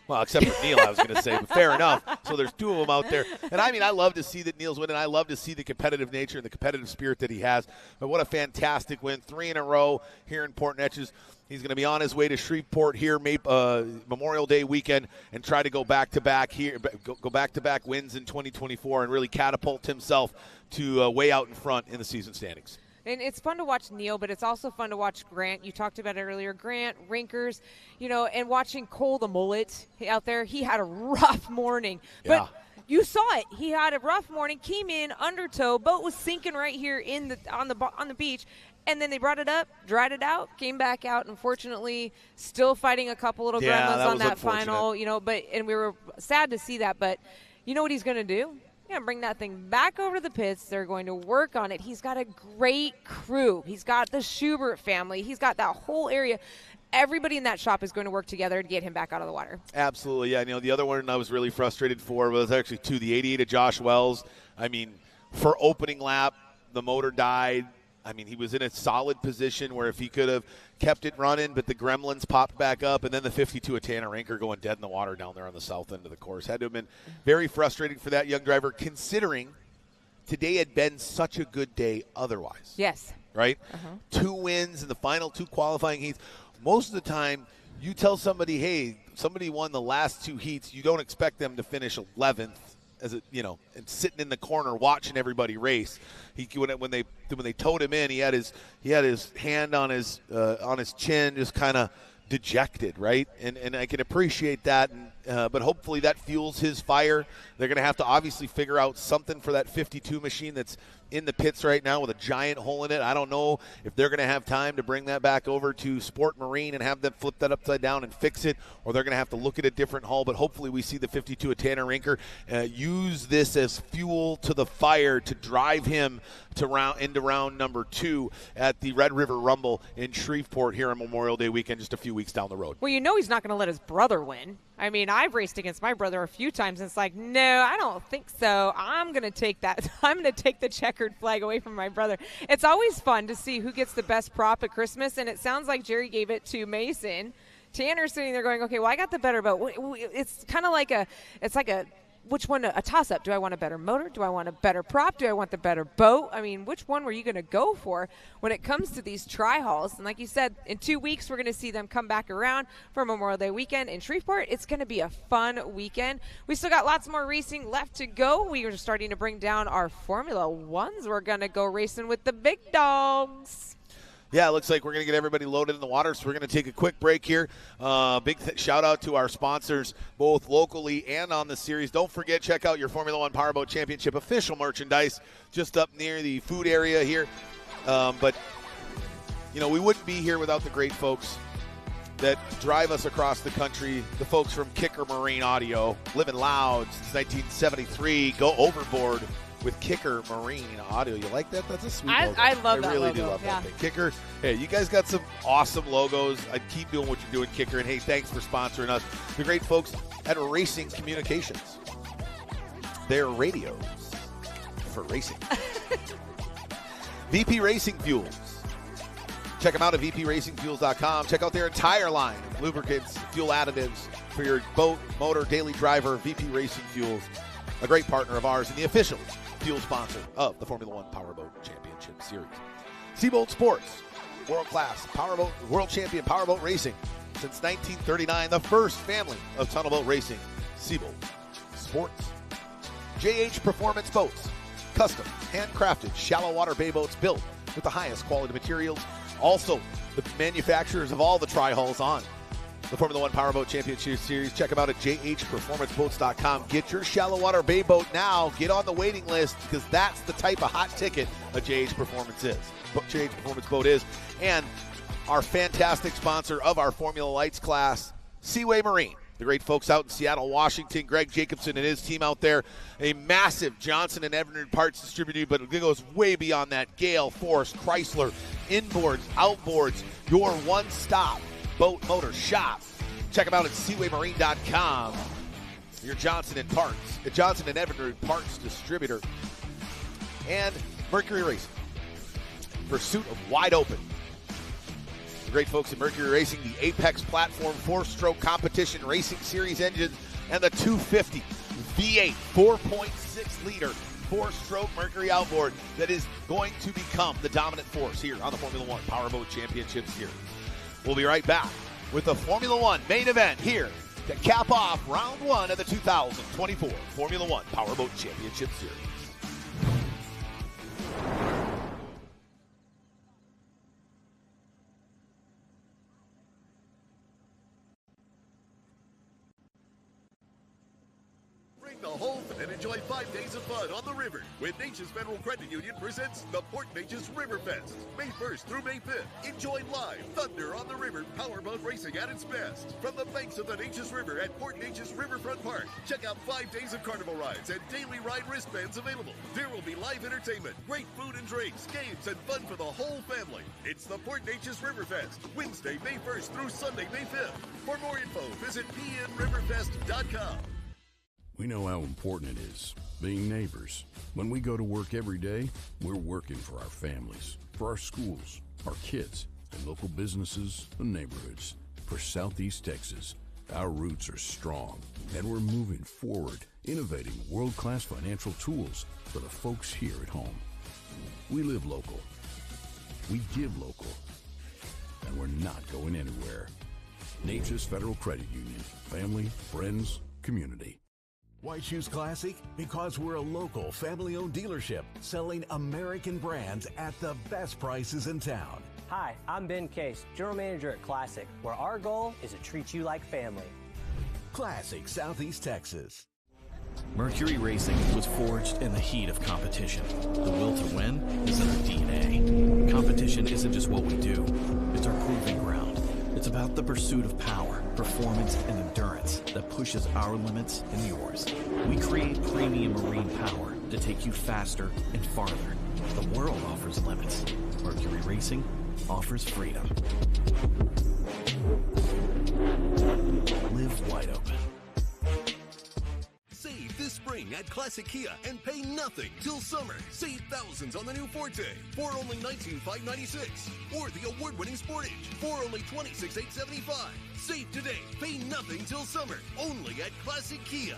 Well, except for Neil, I was going to say, but fair enough. So there's two of them out there. And, I mean, I love to see that Neil's winning. I love to see the competitive nature and the competitive spirit that he has. But what a fantastic win. 3 in a row here in Port Neches. He's going to be on his way to Shreveport here Memorial Day weekend and try to go back-to-back here, go back-to-back wins in 2024 and really catapult himself to way out in front in the season standings. And it's fun to watch Neil, but it's also fun to watch Grant. You talked about it earlier. Grant, Rinkers, and watching Cole the Mullet out there. He had a rough morning. Yeah. But you saw it. He had a rough morning, came in undertow. Boat was sinking right here on the beach. And then they brought it up, dried it out, came back out. Unfortunately, still fighting a couple little gremlins on that final. And we were sad to see that. But you know what he's going to do? Yeah, bring that thing back over to the pits. They're going to work on it. He's got a great crew. He's got the Schubert family. He's got that whole area. Everybody in that shop is going to work together to get him back out of the water. Absolutely, yeah. The other one I was really frustrated for was actually the 88 of Josh Wells. I mean, for opening lap, the motor died. I mean, he was in a solid position where if he could have kept it running, but the gremlins popped back up, and then the 52 of Tanner Rinker going dead in the water down there on the south end of the course. Had to have been very frustrating for that young driver, considering today had been such a good day otherwise. Yes. Right? Uh-huh. 2 wins in the final 2 qualifying heats. Most of the time, you tell somebody, hey, somebody won the last 2 heats, you don't expect them to finish 11th. And sitting in the corner watching everybody race. When they towed him in, he had his hand on his chin, just kind of dejected, right? And I can appreciate that, but hopefully that fuels his fire. They're going to have to obviously figure out something for that 52 machine that's in the pits right now with a giant hole in it. I don't know if they're going to have time to bring that back over to Sport Marine and have them flip that upside down and fix it, or they're going to have to look at a different hull. But hopefully we see the 52 of Tanner Rinker use this as fuel to the fire to drive him into round number 2 at the Red River Rumble in Shreveport here on Memorial Day weekend, just a few weeks down the road. Well, he's not going to let his brother win. I mean, I've raced against my brother a few times, and it's like, no, I don't think so. I'm going to take that. I'm going to take the checkered flag away from my brother. It's always fun to see who gets the best prop at Christmas, and it sounds like Jerry gave it to Mason. Tanner's sitting there going, okay, well, I got the better boat. It's kind of like which one, a toss-up? Do I want a better motor? Do I want a better prop? Do I want the better boat? I mean, which one were you going to go for when it comes to these tri-hauls? And like you said, in 2 weeks, we're going to see them come back around for Memorial Day weekend in Shreveport. It's going to be a fun weekend. We still got lots more racing left to go. We are starting to bring down our Formula Ones. We're going to go racing with the big dogs. Yeah, it looks like we're going to get everybody loaded in the water, so we're going to take a quick break here. Big shout-out to our sponsors, both locally and on the series. Don't forget, check out your Formula One Powerboat Championship official merchandise just up near the food area here. But we wouldn't be here without the great folks that drive us across the country, the folks from Kicker Marine Audio, living loud since 1973, go overboard with Kicker Marine Audio. You like that? That's a sweet logo. I love that I really logo. do love that thing. Kicker, hey, you guys got some awesome logos. I keep doing what you're doing, Kicker. And hey, thanks for sponsoring us. The great folks at Racing Communications. They're radios for racing. VP Racing Fuels. Check them out at vpracingfuels.com. Check out their entire line of lubricants, fuel additives for your boat, motor, daily driver. VP Racing Fuels, a great partner of ours and the official fuel sponsor of the Formula One Powerboat Championship Series. Seabolt Sports, world-class powerboat, world champion powerboat racing since 1939, the first family of tunnelboat racing. Seabolt Sports. JH Performance Boats, custom, handcrafted, shallow water bay boats built with the highest quality materials. Also, the manufacturers of all the tri-hulls on the Formula One Powerboat Championship Series. Check them out at jhperformanceboats.com. Get your shallow water bay boat now. Get on the waiting list because that's the type of hot ticket a JH Performance is. JH Performance Boat is. And our fantastic sponsor of our Formula Lights class, Seaway Marine. The great folks out in Seattle, Washington, Greg Jacobson and his team out there. A massive Johnson & Everett parts distributor, but it goes way beyond that. Gale, Force, Chrysler, inboards, outboards, your one-stop boat motor shop. Check them out at seawaymarine.com. Your Johnson & Everett parts distributor. And Mercury Racing. Pursuit of Wide Open. The great folks at Mercury Racing, the Apex Platform 4-stroke competition racing series engines, and the 250 V8 4.6-liter 4-stroke Mercury outboard that is going to become the dominant force here on the Formula One Powerboat Championship Series. We'll be right back with the Formula One main event here to cap off round one of the 2024 Formula One Powerboat Championship Series. The whole and enjoy 5 days of fun on the river when Neches Federal Credit Union presents the Port Neches Riverfest. May 1st through May 5th. Enjoy live thunder on the river, powerboat racing at its best. From the banks of the Neches River at Port Neches Riverfront Park. Check out 5 days of carnival rides and daily ride wristbands available. There will be live entertainment, great food and drinks, games, and fun for the whole family. It's the Port Neches Riverfest, Wednesday, May 1st through Sunday, May 5th. For more info, visit pnriverfest.com. We know how important it is, being neighbors. When we go to work every day, we're working for our families, for our schools, our kids, and local businesses and neighborhoods. For Southeast Texas, our roots are strong, and we're moving forward, innovating world-class financial tools for the folks here at home. We live local. We give local. And we're not going anywhere. Neches Federal Credit Union. Family, friends, community. Why choose Classic? Because we're a local, family-owned dealership selling American brands at the best prices in town. Hi, I'm Ben Case, General Manager at Classic, where our goal is to treat you like family. Classic, Southeast Texas. Mercury Racing was forged in the heat of competition. The will to win is in our DNA. Competition isn't just what we do, it's our proving ground. It's about the pursuit of power, performance, and endurance that pushes our limits and yours. We create premium marine power to take you faster and farther. The world offers limits. Mercury Racing offers freedom. Live wide open. Save this spring at Classic Kia and pay nothing till summer. Save thousands on the new Forte for only $19,596. Or the award-winning Sportage for only $26,875. Save today, pay nothing till summer. Only at Classic Kia.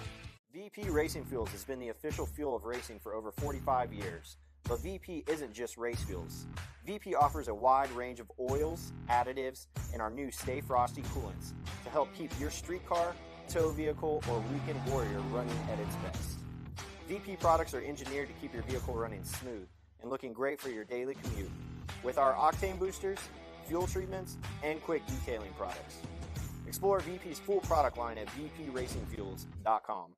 VP Racing Fuels has been the official fuel of racing for over 45 years. But VP isn't just race fuels. VP offers a wide range of oils, additives, and our new Stay Frosty coolants to help keep your street car, tow vehicle, or weekend warrior running at its best. VP products are engineered to keep your vehicle running smooth and looking great for your daily commute. With our octane boosters, fuel treatments, and quick detailing products. Explore VP's full product line at vpracingfuels.com.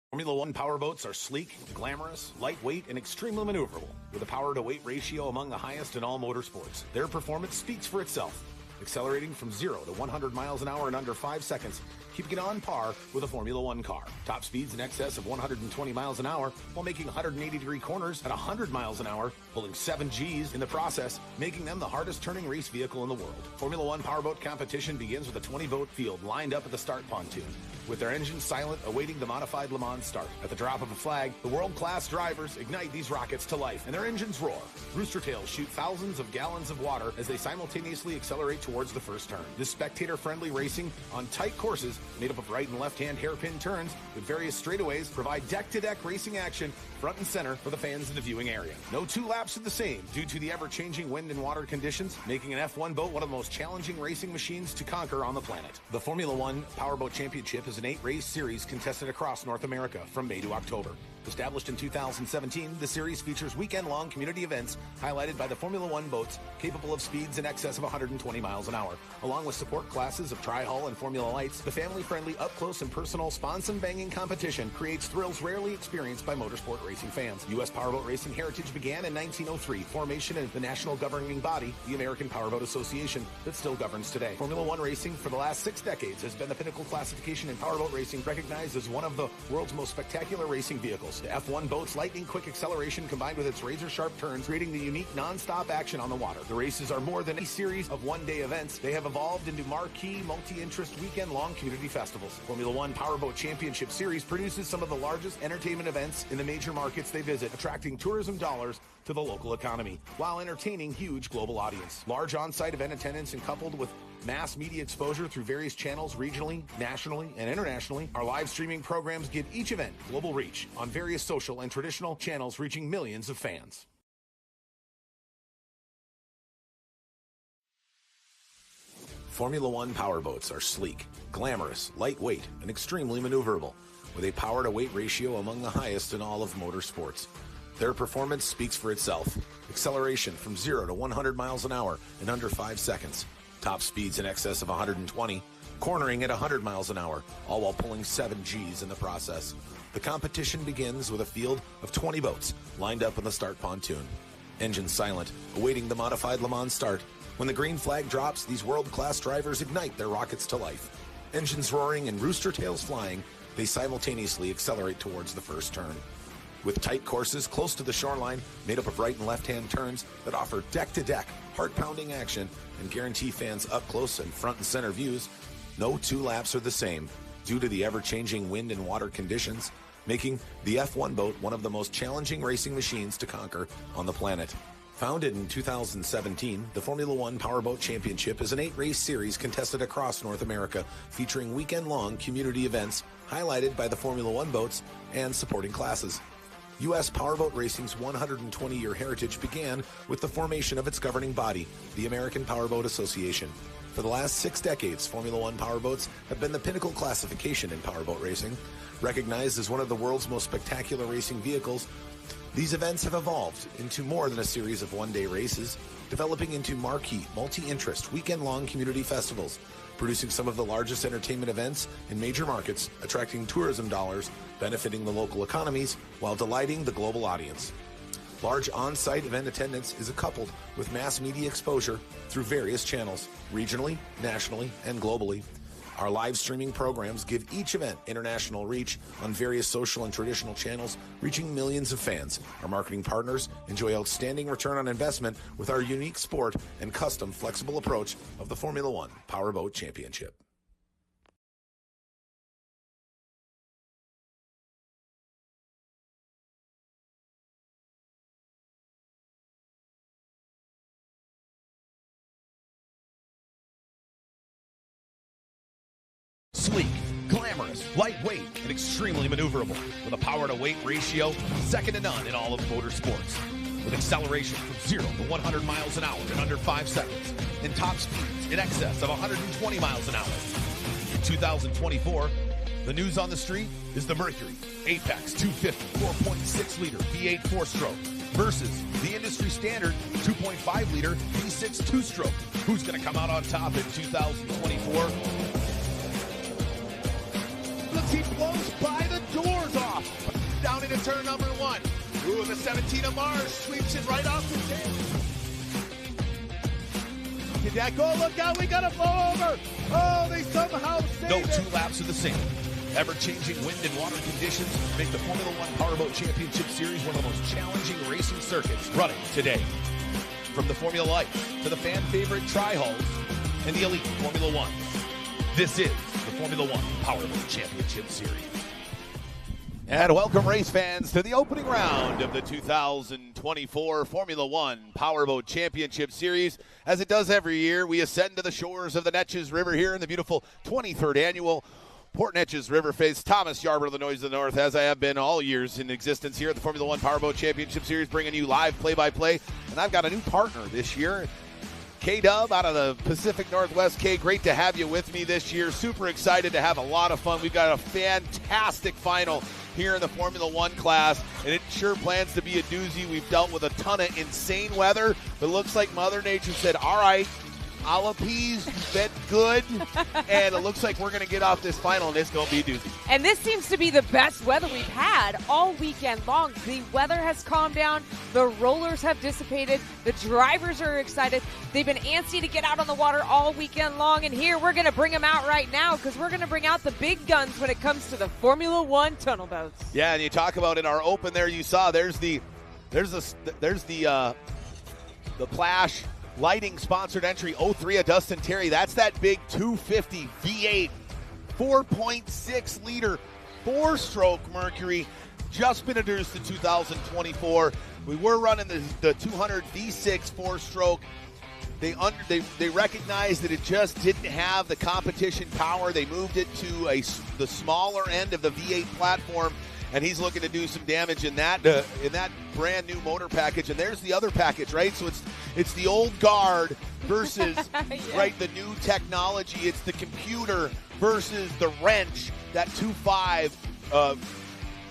Formula One powerboats are sleek, glamorous, lightweight, and extremely maneuverable, with a power-to-weight ratio among the highest in all motorsports. Their performance speaks for itself, accelerating from 0 to 100 miles an hour in under 5 seconds, keeping it on par with a Formula One car. Top speeds in excess of 120 miles an hour while making 180-degree corners at 100 miles an hour, pulling 7 Gs in the process, making them the hardest-turning race vehicle in the world. Formula One powerboat competition begins with a 20-boat field lined up at the start pontoon, with their engines silent, awaiting the modified Le Mans start. At the drop of a flag, the world-class drivers ignite these rockets to life, and their engines roar. Rooster tails shoot thousands of gallons of water as they simultaneously accelerate towards the first turn. This spectator-friendly racing on tight courses Made up of right and left-hand hairpin turns with various straightaways, provide deck-to-deck racing action front and center for the fans in the viewing area. No two laps are the same due to the ever-changing wind and water conditions, making an F1 boat one of the most challenging racing machines to conquer on the planet. The Formula One Powerboat Championship is an 8-race series contested across North America from May to October. Established in 2017, the series features weekend-long community events highlighted by the Formula One boats capable of speeds in excess of 120 miles an hour. Along with support classes of Tri-Hull and Formula Lights, the family-friendly, up-close and personal sponson-banging competition creates thrills rarely experienced by motorsport racing fans. U.S. Powerboat Racing heritage began in 1903, formation of the national governing body, the American Powerboat Association, that still governs today. Formula One racing for the last 6 decades has been the pinnacle classification in powerboat racing, recognized as one of the world's most spectacular racing vehicles. The F1 boat's lightning-quick acceleration combined with its razor-sharp turns, creating the unique non-stop action on the water. The races are more than a series of one-day events. They have evolved into marquee, multi-interest, weekend-long community festivals. Formula One Powerboat Championship Series produces some of the largest entertainment events in the major markets they visit, attracting tourism dollars to the local economy, while entertaining huge global audience. Large on-site event attendance and coupled with mass media exposure through various channels regionally, nationally, and internationally, our live streaming programs give each event global reach on various social and traditional channels, reaching millions of fans. Formula One powerboats are sleek, glamorous, lightweight, and extremely maneuverable, with a power-to-weight ratio among the highest in all of motorsports. Their performance speaks for itself. Acceleration from 0 to 100 miles an hour in under 5 seconds. Top speeds in excess of 120, cornering at 100 miles an hour, all while pulling 7 Gs in the process. The competition begins with a field of 20 boats lined up in the start pontoon. Engines silent, awaiting the modified Le Mans start. When the green flag drops, these world-class drivers ignite their rockets to life. Engines roaring and rooster tails flying, they simultaneously accelerate towards the first turn. With tight courses close to the shoreline, made up of right and left-hand turns that offer deck-to-deck, heart-pounding action and guarantee fans up-close and front-and-center views, no 2 laps are the same due to the ever-changing wind and water conditions, making the F1 boat one of the most challenging racing machines to conquer on the planet. Founded in 2017, the Formula One Powerboat Championship is an 8-race series contested across North America, featuring weekend-long community events highlighted by the Formula One boats and supporting classes. U.S. Powerboat Racing's 120-year heritage began with the formation of its governing body, the American Powerboat Association. For the last 6 decades, Formula One powerboats have been the pinnacle classification in powerboat racing. Recognized as one of the world's most spectacular racing vehicles, these events have evolved into more than a series of one-day races, developing into marquee, multi-interest, weekend-long community festivals, producing some of the largest entertainment events in major markets, attracting tourism dollars, benefiting the local economies, while delighting the global audience. Large on-site event attendance is coupled with mass media exposure through various channels, regionally, nationally, and globally. Our live streaming programs give each event international reach on various social and traditional channels, reaching millions of fans. Our marketing partners enjoy outstanding return on investment with our unique sport and custom flexible approach of the Formula One Powerboat Championship. Sleek, glamorous, lightweight, and extremely maneuverable, with a power-to-weight ratio second to none in all of motorsports. With acceleration from 0 to 100 miles an hour in under 5 seconds, and top speeds in excess of 120 miles an hour. In 2024, the news on the street is the Mercury Apex 250 4.6-liter V8 4-stroke versus the industry standard 2.5-liter V6 2-stroke. Who's going to come out on top in 2024? He blows by the doors off. Down into turn number 1. Ooh, the 17 of Mars sweeps it right off the tail. Did that go? Look out, we got to blow over. Oh, they somehow saved it. No 2 laps are the same. Ever-changing wind and water conditions make the Formula One Powerboat Championship Series one of the most challenging racing circuits running today. From the Formula Light to the fan-favorite Tri-Hulls and the elite Formula One. This is the Formula One Powerboat Championship Series. And welcome, race fans, to the opening round of the 2024 Formula One Powerboat Championship Series. As it does every year, we ascend to the shores of the Neches River here in the beautiful 23rd annual Port Neches, Riverfest, Thomas Yarborough, the noise of the north, as I have been all years in existence here at the Formula One Powerboat Championship Series, bringing you live play-by-play. And I've got a new partner this year, K-Dub out of the Pacific Northwest. K, great to have you with me this year. Super excited to have a lot of fun. We've got a fantastic final here in the Formula One class, and it sure plans to be a doozy. We've dealt with a ton of insane weather, but it looks like Mother Nature said, all right, I'll appease, you've been good, and it looks like we're going to get off this final, and it's going to be a doozy. And this seems to be the best weather we've had all weekend long. The weather has calmed down. The rollers have dissipated. The drivers are excited. They've been antsy to get out on the water all weekend long, and here we're going to bring them out right now because we're going to bring out the big guns when it comes to the Formula One tunnel boats. Yeah, and you talk about in our open there, you saw there's the Plash Lighting sponsored entry 03 of Dustin Terry. That's that big 250 V8 4.6 liter 4-stroke Mercury, just been introduced in 2024. We were running the 200 V6 4-stroke. They recognized that it just didn't have the competition power. They moved it to the smaller end of the V8 platform, and he's looking to do some damage in that brand new motor package. And there's the other package, right? So it's the old guard versus Yeah. right, the new technology. It's the computer versus the wrench, that 2.5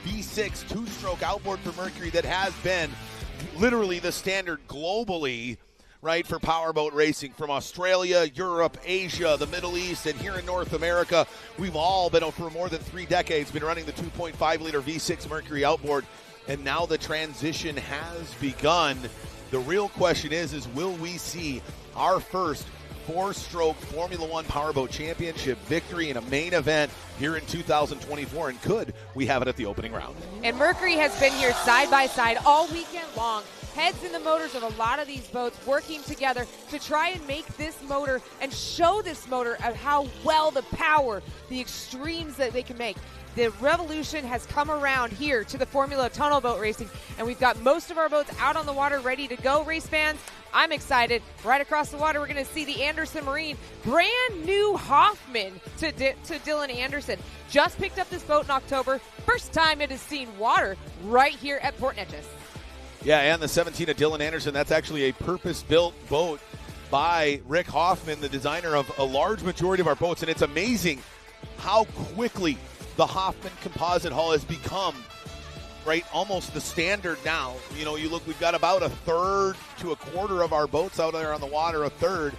V6 2-stroke outboard for Mercury that has been literally the standard globally, right, for powerboat racing from Australia, Europe, Asia, the Middle East, and here in North America. We've all been, for more than 3 decades, been running the 2.5-liter V6 Mercury outboard, and now the transition has begun. The real question is will we see our first 4-stroke Formula One Powerboat Championship victory in a main event here in 2024, and could we have it at the opening round? And Mercury has been here side by side all weekend long. Heads in the motors of a lot of these boats working together to try and make this motor and show this motor of how well the power, the extremes that they can make. The revolution has come around here to the Formula Tunnel boat racing, and we've got most of our boats out on the water ready to go, race fans. I'm excited. Right across the water, we're going to see the Anderson Marine, brand new Hoffman to Dylan Anderson. Just picked up this boat in October. First time it has seen water right here at Port Neches. Yeah, and the 17 of Dylan Anderson, that's actually a purpose-built boat by Rick Hoffman, the designer of a large majority of our boats. And it's amazing how quickly the Hoffman composite hull has become, right, almost the standard now. You know, you look, we've got about a third to a quarter of our boats out there on the water. A third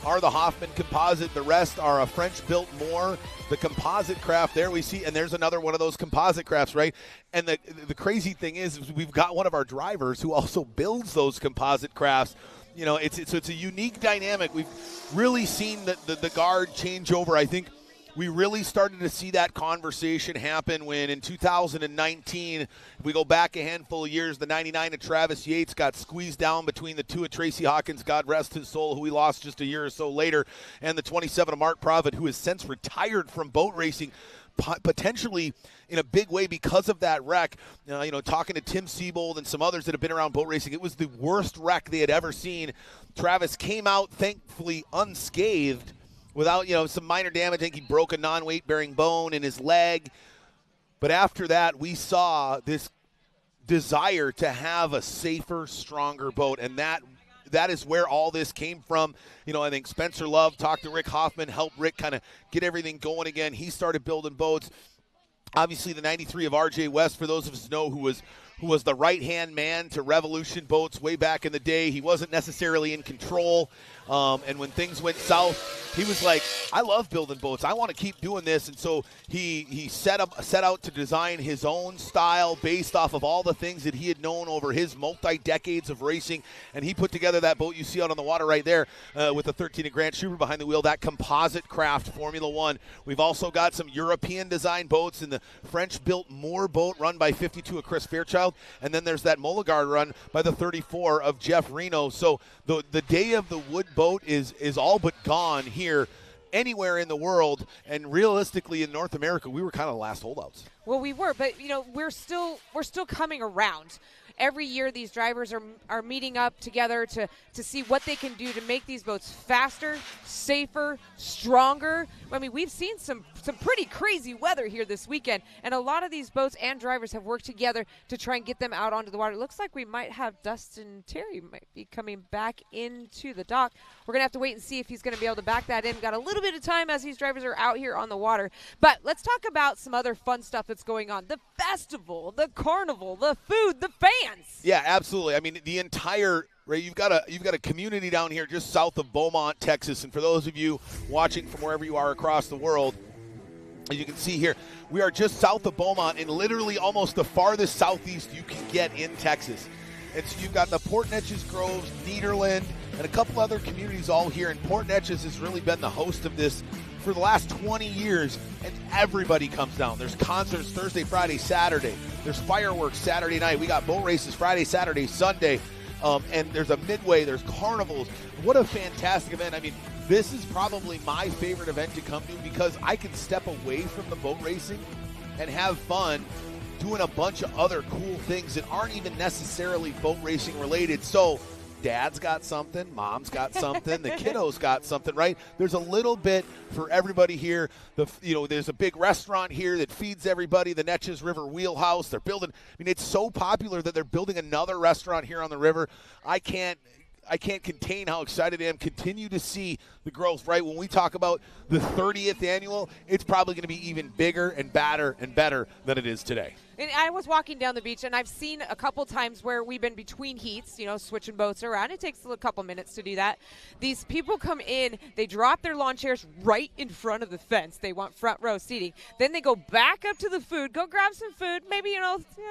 are the Hoffman composite. The rest are a French-built Moore. The composite craft there we see, and there's another one of those composite crafts, right? And the crazy thing is we've got one of our drivers who also builds those composite crafts. You know, it's a unique dynamic. We've really seen the guard change over. I think we really started to see that conversation happen when in 2019, if we go back a handful of years, the 99 of Travis Yates got squeezed down between the 2 of Tracy Hawkins, God rest his soul, who we lost just a year or so later, and the 27 of Mark Provitt, who has since retired from boat racing, potentially in a big way because of that wreck. You know, talking to Tim Siebold and some others that have been around boat racing, it was the worst wreck they had ever seen. Travis came out, thankfully, unscathed, without, some minor damage. I think he broke a non-weight-bearing bone in his leg. But after that, we saw this desire to have a safer, stronger boat. And that is where all this came from. I think Spencer Love talked to Rick Hoffman, helped Rick kind of get everything going again. He started building boats. Obviously, the 93 of R.J. West, for those of us who know, who was the right-hand man to Revolution boats way back in the day. He wasn't necessarily in control. And when things went south, he was like, I love building boats. I want to keep doing this. And so he set out to design his own style based off of all the things that he had known over his multi-decades of racing. And he put together that boat you see out on the water right there with the 13 of Grant Schubert behind the wheel, that composite craft Formula One. We've also got some European-designed boats in the French-built Moore boat run by 52 of Chris Fairchild. And then there's that Mulligard run by the 34 of Jeff Reno. So the day of the wood boat is all but gone here anywhere in the world, and realistically in North America we were kind of the last holdouts. Well, we were, but we're still coming around. every year these drivers are meeting up together to see what they can do to make these boats faster, safer, stronger. I mean, we've seen some pretty crazy weather here this weekend, and a lot of these boats and drivers have worked together to try and get them out onto the water. It looks like we might have Dustin Terry might be coming back into the dock. We're going to have to wait and see if he's going to be able to back that in. Got a little bit of time as these drivers are out here on the water. But let's talk about some other fun stuff that's going on. The festival, the carnival, the food, the fans. Yeah, absolutely. I mean, the entire right, you've got a community down here just south of Beaumont, Texas. And for those of you watching from wherever you are across the world, as you can see here, we are just south of Beaumont and literally almost the farthest southeast you can get in Texas. And so you've got the Port Neches, Groves, Nederland, and a couple other communities all here. And Port Neches has really been the host of this for the last 20 years, and everybody comes down. There's concerts Thursday, Friday, Saturday. There's fireworks Saturday night. We got boat races Friday, Saturday, Sunday. And there's a midway. There's carnivals. What a fantastic event. I mean, this is probably my favorite event to come to because I can step away from the boat racing and have fun doing a bunch of other cool things that aren't even necessarily boat racing related. So dad's got something, mom's got something, the kiddos got something, right? There's a little bit for everybody here. There's a big restaurant here that feeds everybody, the Neches River Wheelhouse. They're building, I mean, it's so popular that they're building another restaurant here on the river. I can't contain how excited I am. Continue to see the growth, right? When we talk about the 30th annual, it's probably going to be even bigger and badder and better than it is today. And I was walking down the beach, and I've seen a couple times where we've been between heats, switching boats around. It takes a couple minutes to do that. These people come in, they drop their lawn chairs right in front of the fence. They want front row seating. Then they go back up to the food, go grab some food, maybe,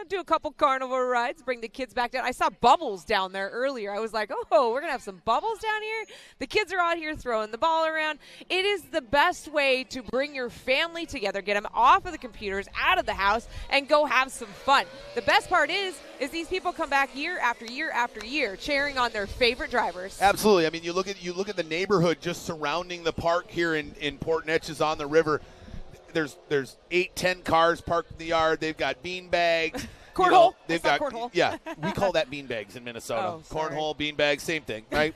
do a couple carnival rides, bring the kids back down. I saw bubbles down there earlier. I was like, oh, we're going to have some bubbles down here? The kids are out here throwing the ball around. It is the best way to bring your family together, get them off of the computers, out of the house, and go have some fun. The best part is these people come back year after year after year cheering on their favorite drivers. Absolutely. I mean, you look at the neighborhood just surrounding the park here in Port Neches on the river. There's 8-10 cars parked in the yard. They've got bean bags. Cornhole. They've got cornhole. Yeah, we call that bean bags in Minnesota. Oh, cornhole, bean bags, same thing, right?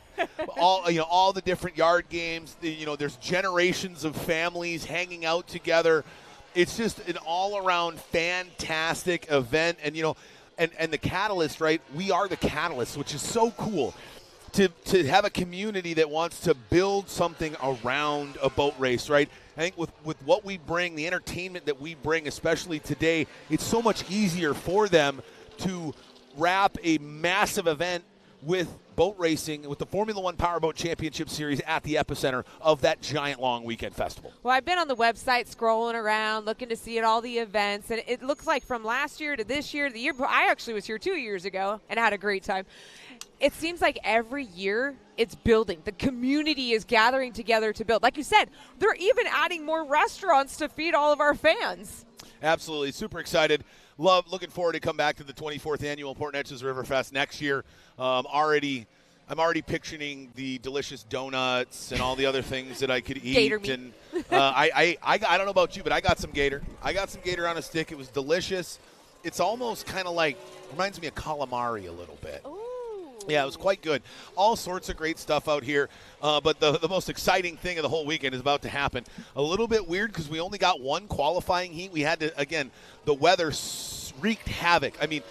all the different yard games. There's generations of families hanging out together. It's just an all-around fantastic event, and and the catalyst, right? We are the catalyst, which is so cool to have a community that wants to build something around a boat race, right? I think with what we bring, the entertainment that we bring, especially today, it's so much easier for them to wrap a massive event with boat racing, with the Formula One Powerboat Championship Series at the epicenter of that giant long weekend festival. Well, I've been on the website scrolling around, looking to see at all the events, and it looks like from last year to this year, the year I actually was here 2 years ago and had a great time. It seems like every year it's building. The community is gathering together to build. Like you said, they're even adding more restaurants to feed all of our fans. Absolutely. Super excited. Looking forward to come back to the 24th annual Port Neches Riverfest next year. I'm already picturing the delicious donuts and all the other things that I could eat. Gator meat. And I don't know about you, but I got some gator. I got some gator on a stick. It was delicious. It's almost kind of reminds me of calamari a little bit. Ooh. Yeah, it was quite good. All sorts of great stuff out here. But the most exciting thing of the whole weekend is about to happen. A little bit weird because we only got one qualifying heat. We had to, again, the weather wreaked havoc. I mean,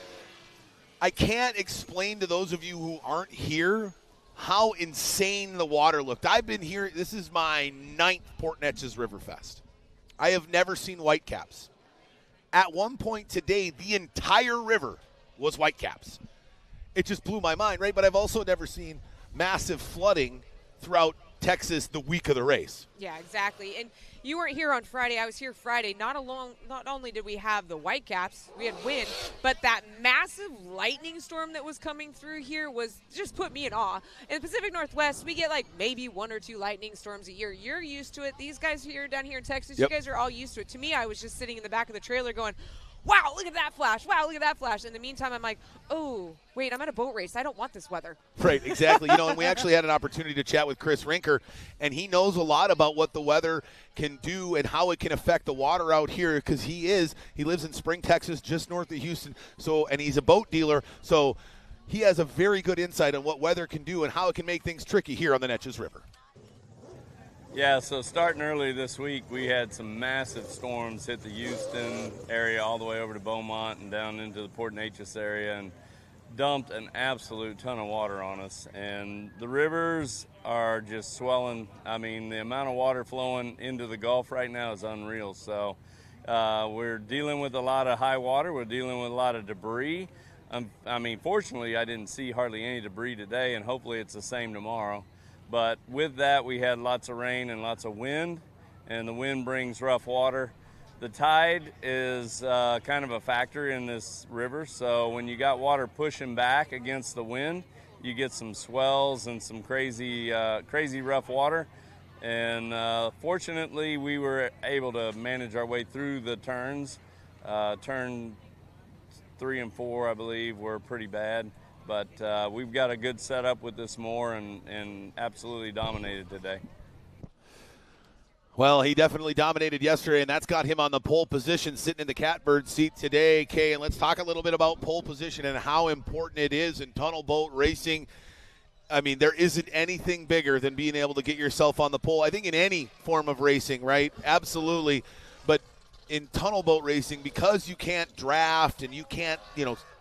I can't explain to those of you who aren't here how insane the water looked. I've been here. This is my 9th Port Neches Riverfest. I have never seen whitecaps. At one point today, the entire river was whitecaps. It just blew my mind, right? But I've also never seen massive flooding throughout Texas the week of the race. Yeah, exactly. And you weren't here on Friday. I was here Friday. Not only did we have the whitecaps, we had wind, but that massive lightning storm that was coming through here was just put me in awe. In the Pacific Northwest, we get maybe 1 or 2 lightning storms a year. You're used to it. These guys down here in Texas, Yep. You guys are all used to it. To me, I was just sitting in the back of the trailer going, wow, look at that flash. Wow, look at that flash. In the meantime, I'm like, oh, wait, I'm at a boat race. I don't want this weather. Right, exactly. And we actually had an opportunity to chat with Chris Rinker, and he knows a lot about what the weather can do and how it can affect the water out here because he lives in Spring, Texas, just north of Houston. And he's a boat dealer, so he has a very good insight on what weather can do and how it can make things tricky here on the Neches River. Yeah, so starting early this week, we had some massive storms hit the Houston area all the way over to Beaumont and down into the Port Neches area and dumped an absolute ton of water on us. And the rivers are just swelling. I mean, the amount of water flowing into the Gulf right now is unreal. So we're dealing with a lot of high water. We're dealing with a lot of debris. Fortunately, I didn't see hardly any debris today, and hopefully it's the same tomorrow. But with that, we had lots of rain and lots of wind, and the wind brings rough water. The tide is kind of a factor in this river, so when you got water pushing back against the wind, you get some swells and some crazy rough water. And fortunately, we were able to manage our way through the turns. Turn 3 and 4, I believe, were pretty bad. But we've got a good setup with this moor and absolutely dominated today. Well, he definitely dominated yesterday, and that's got him on the pole position, sitting in the catbird seat today, Kay. And let's talk a little bit about pole position and how important it is in tunnel boat racing. I mean, there isn't anything bigger than being able to get yourself on the pole. I think in any form of racing, right? Absolutely. But in tunnel boat racing, because you can't draft and you can't,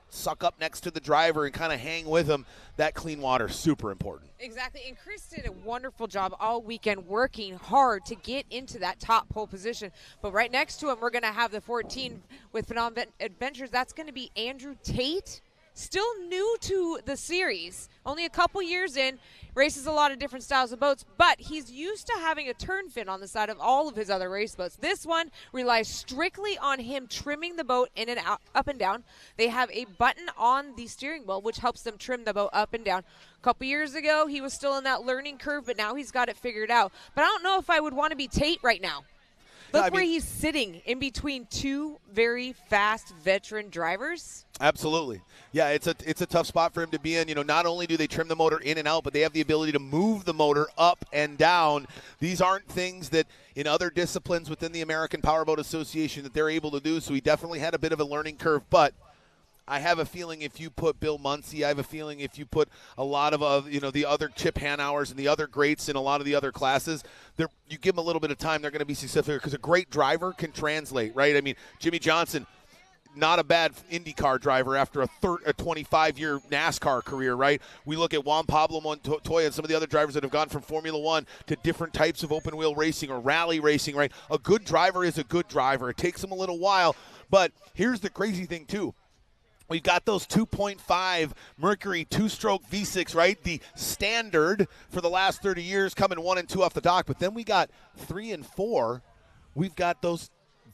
suck up next to the driver and kind of hang with him, that clean water is super important. Exactly, and Chris did a wonderful job all weekend working hard to get into that top pole position. But right next to him, we're going to have the 14 with Phenomenal Adventures. That's going to be Andrew Tate, still new to the series, only a couple years in, races a lot of different styles of boats, but he's used to having a turn fin on the side of all of his other race boats. This one relies strictly on him trimming the boat in and out, up and down. They have a button on the steering wheel which helps them trim the boat up and down. A couple years ago, he was still in that learning curve, but now he's got it figured out. But I don't know if I would want to be Tate right now. Look where he's sitting in between two very fast veteran drivers. Absolutely. Yeah, it's a tough spot for him to be in. Not only do they trim the motor in and out, but they have the ability to move the motor up and down. These aren't things that in other disciplines within the American Powerboat Association that they're able to do, so he definitely had a bit of a learning curve. But I have a feeling if you put Bill Muncie, I have a feeling if you put a lot of the other Chip Hanauers and the other greats in a lot of the other classes, you give them a little bit of time, they're going to be successful because a great driver can translate, right? I mean, Jimmy Johnson, not a bad IndyCar driver after a 25-year NASCAR career, right? We look at Juan Pablo Montoya and some of the other drivers that have gone from Formula One to different types of open-wheel racing or rally racing, right? A good driver is a good driver. It takes them a little while, but here's the crazy thing, too. We've got those 2.5 Mercury two-stroke V6, right? The standard for the last 30 years coming 1 and 2 off the dock. But then we got 3 and 4. We've got those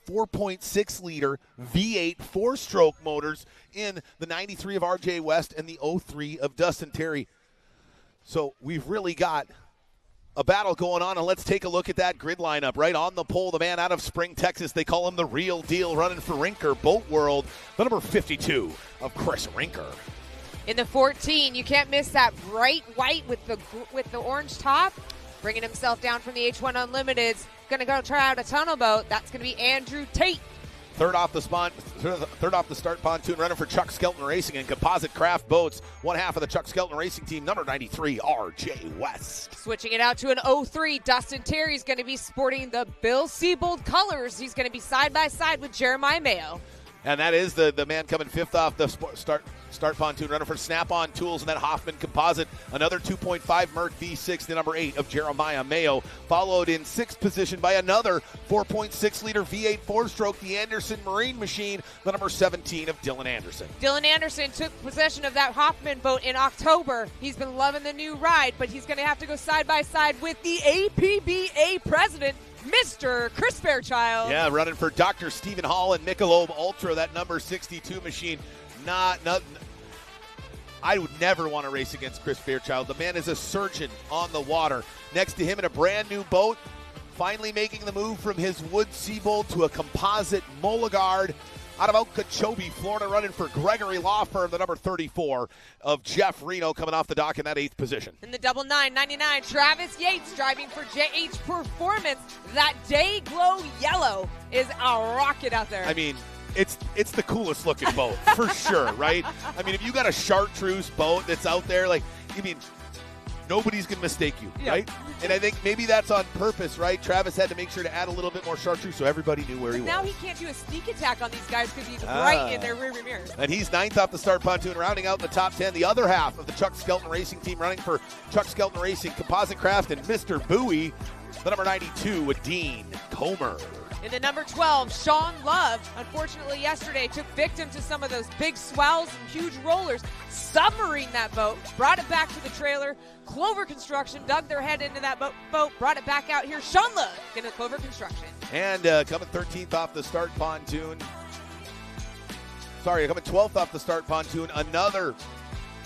4.6-liter V8 four-stroke motors in the 93 of R.J. West and the 03 of Dustin Terry. So we've really got a battle going on, and let's take a look at that grid lineup. Right on the pole, the man out of Spring, Texas. They call him the real deal, running for Rinker Boat World, the number 52 of Chris Rinker. In the 14, you can't miss that bright white with the orange top. Bringing himself down from the H1 Unlimiteds. Going to go try out a tunnel boat. That's going to be Andrew Tate. Third off the start pontoon, running for Chuck Skelton Racing and Composite Craft Boats. One half of the Chuck Skelton Racing team, number 93, R.J. West. Switching it out to an 03, Dustin Terry's going to be sporting the Bill Siebold colors. He's going to be side by side with Jeremiah Mayo. And that is the man coming fifth off the start pontoon, runner for Snap-on Tools, and then Hoffman Composite, another 2.5 Merc V6, the number 8 of Jeremiah Mayo, followed in sixth position by another 4.6-liter V8 four-stroke, the Anderson Marine Machine, the number 17 of Dylan Anderson. Dylan Anderson took possession of that Hoffman boat in October. He's been loving the new ride, but he's going to have to go side by side with the APBA president, Mr. Chris Fairchild. Yeah, running for Dr. Stephen Hall and Michelob Ultra, that number 62 machine. I would never want to race against Chris Fairchild. The man is a surgeon on the water. Next to him in a brand new boat, finally making the move from his wood Seabold to a composite Molagard. out of Okeechobee, Florida, running for Gregory Law Firm, the number 34 of Jeff Reno, coming off the dock in that 8th position. In the double 999, Travis Yates driving for JH Performance. That day glow yellow is a rocket out there. I mean, it's the coolest looking boat for sure, right? I mean, if you got a chartreuse boat that's out there, like, you mean, nobody's going to mistake you, right? And I think maybe that's on purpose, right? Travis had to make sure to add a little bit more chartreuse so everybody knew where he was. Now he can't do a sneak attack on these guys because he's right in their rearview mirror. And he's 9th off the start pontoon, rounding out in the top 10. The other half of the Chuck Skelton Racing team running for Chuck Skelton Racing, Composite Craft, and Mr. Bowie, the number 92 with Dean Comer. In the number 12, Sean Love, unfortunately yesterday, took victim to some of those big swells and huge rollers, submarined that boat, brought it back to the trailer. Clover Construction dug their head into that boat, brought it back out here. Sean Love into Clover Construction. And coming 13th off the start pontoon. Coming 12th off the start pontoon, another